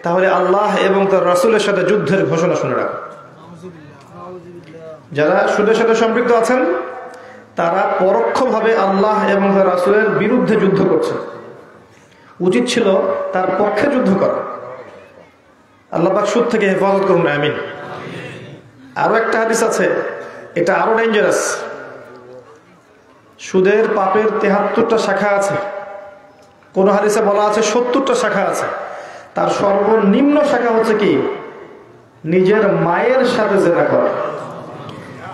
তাহলে আল্লাহ এবং তার রাসূলের সাথে যুদ্ধের ঘোষণা শুনে রাখো। যারা সুদের সাথে সম্পৃক্ত আছেন তারা পরোক্ষভাবে আল্লাহ এবং তার রাসূলের বিরুদ্ধে যুদ্ধ করছে। উচিত ছিল তার পক্ষে যুদ্ধ করা। আল্লাহ পাক সুদ থেকে হেফাজত করুন, আমিন। আরো একটা হাদিস আছে, এটা আরো ডেঞ্জারাস। সুদের পাপের ৭৩টা শাখা আছে, কোন হাদিসে বলা আছে ৭০টা শাখা আছে। তার সর্বনিম্ন শাখা হচ্ছে কি? নিজের মায়ের সাথে জেনা করা।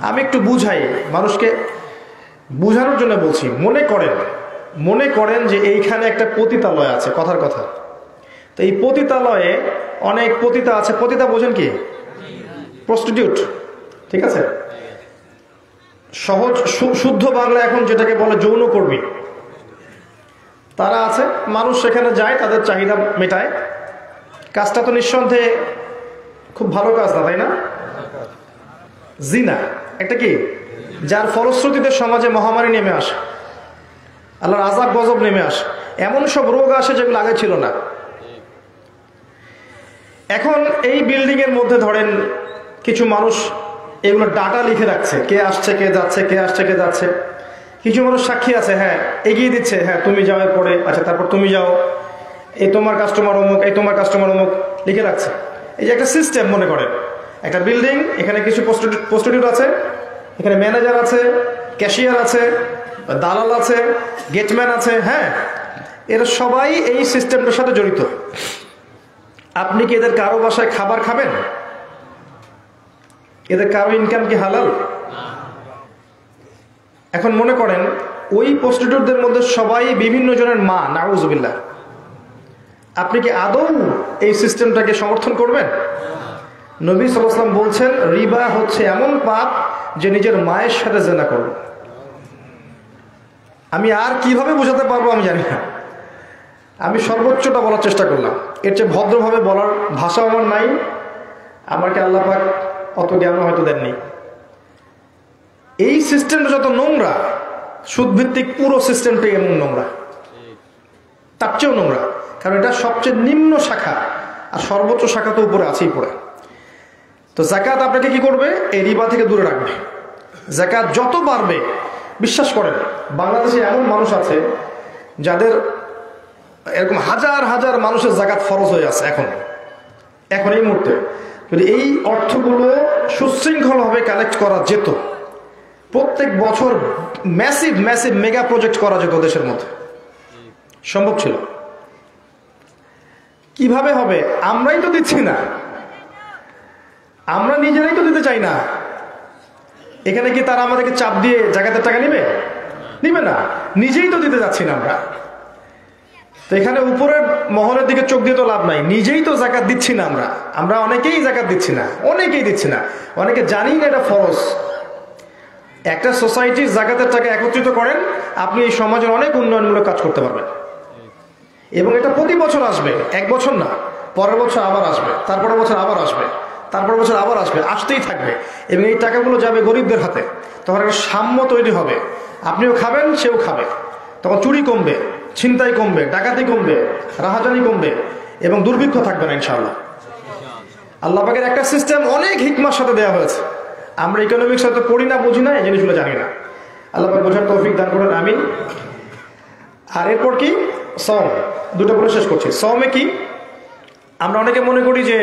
আমি একটু বুঝাই, মানুষকে বুঝানোর জন্য বলছি। মনে করেন যে এইখানে একটা পতিতালয় আছে, কথার কথা। তো এই পতিতালয়ে অনেক পতিতা আছে। পতিতা বোঝেন কি? প্রস্টিটিউট, ঠিক আছে? সহজ শুদ্ধ বাংলা এখন যেটাকে বলে যৌনকর্মী, তারা আছে। মানুষ সেখানে যায়, তাদের চাহিদা মেটায়। কাজটা তো নিঃসন্দেহে খুব ভালো কাজ না, তাই না? জিনা একটা কি, যার ফলশ্রুতিতে সমাজে মহামারী নেমে আসে, আল্লাহর আযাব গজব নেমে আসে, এমন সব রোগ আসে যেগুলো আগে ছিল না। এখন এই বিল্ডিং এর মধ্যে ধরেন কিছু মানুষ এগুলো ডাটা লিখে রাখছে, কে আসছে কে যাচ্ছে, কে আসছে কে যাচ্ছে। কিছু মানুষ সাক্ষী আছে, হ্যাঁ এগিয়ে দিচ্ছে, হ্যাঁ তুমি যাও পরে, আচ্ছা তারপর তুমি যাও, এই তোমার কাস্টমার অমুক, এই তোমার কাস্টমার অমুক, লিখে রাখছে। এই যে একটা সিস্টেম, মনে করেন একটা বিল্ডিং, এখানে কিছু প্রস্টিটিউট আছে, এখানে ম্যানেজার আছে, ক্যাশিয়ার আছে, দালাল আছে, গেটম্যান আছে, হ্যাঁ এরা সবাই এই সিস্টেমটার সাথে জড়িত। আপনি কি এদের কারো বাসায় খাবার খাবেন? এদের কারো ইনকাম কি হালাল? এখন মনে করেন ওই প্রস্টিটিউটদের মধ্যে সবাই বিভিন্ন জনের মা, নাউজুবিল্লাহ। আপনি কি আদৌ এই সিস্টেমটাকে সমর্থন করবেন? নবী সাল্লাল্লাহু আলাইহি ওয়াসাল্লাম বলছেন, রিবা হচ্ছে এমন পাপ যে নিজের মায়ের সাথে জিনা করবে। আমি আর কিভাবে বোঝাতে পারবো আমি জানি না। আমি সর্বোচ্চটা বলার চেষ্টা করলাম, এর চেয়ে ভদ্রভাবে বলার ভাষা আমার নাই। আমাকে আল্লাহ পাক অত জ্ঞান হয়তো দেননি। এই সিস্টেমটা যত নোংরা, সুদভিত্তিক পুরো সিস্টেমটাই এমন নোংরা, তার চেয়েও নোংরা। কারণ এটা সবচেয়ে নিম্ন শাখা, আর সর্বোচ্চ শাখা তো উপরে আছেই পড়ে। তো যাকাত আপনাকে কি করবে? এই রিবা থেকে দূরে রাখবে। যাকাত যত বাড়বে, বিশ্বাস করেন বাংলাদেশে এমন মানুষ আছে যাদের এরকম হাজার হাজার মানুষের যাকাত ফরজ হয়ে আছে এখন এই মুহূর্তে। যদি এই অর্থগুলো সুশৃঙ্খলভাবে কালেক্ট করা যেত, প্রত্যেক বছর ম্যাসিভ মেগা প্রজেক্ট করা যেত দেশের মধ্যে, সম্ভব ছিল। কিভাবে হবে? আমরাই তো দিচ্ছি না, আমরা নিজেরাই তো দিতে চাই না। এখানে কি তারা আমাদেরকে চাপ দিয়ে জাকাতের টাকা নিবে না? নিজেই তো দিতে যাচ্ছি না আমরা। তো এখানে উপরের মহলের দিকে চোখ দিয়ে তো লাভ নাই, নিজেই তো জাকাত দিচ্ছি না। আমরা অনেকেই জাকাত দিচ্ছি না, অনেকে জানি না এটা ফরজ। একটা সোসাইটির জাকাতের টাকা একত্রিত করেন, আপনি এই সমাজের অনেক উন্নয়নমূলক কাজ করতে পারবেন। এবং এটা প্রতি বছর আসবে, এক বছর না, পরের বছর আবার আসবে, তারপরের বছর আবার আসবে, তারপরের বছর আবার আসবে, আসতেই থাকবে। এবং এই টাকাগুলো যাবে গরিবদের হাতে। তখন একটা সাম্য তৈরি হবে, আপনিও খাবেন, সেও খাবে। তখন চুরি কমবে, ছিনতাই কমবে, ডাকাতি কমবে, রাহাজানি কমবে, এবং দুর্ভিক্ষ থাকবে না ইনশাআল্লাহ। আল্লাহ পাকের একটা সিস্টেম অনেক হিকমার সাথে দেওয়া হয়েছে। আমরা ইকোনমিক্স সাথে পড়ি না, বুঝি না, এই জিনিসগুলো জানি না। আল্লাহ পাক বোঝার তৌফিক দান করেন, আমিন। আর এরপর কি? সওম। দুটো করে শেষ করছি। সওমে কি? আমরা অনেকে মনে করি যে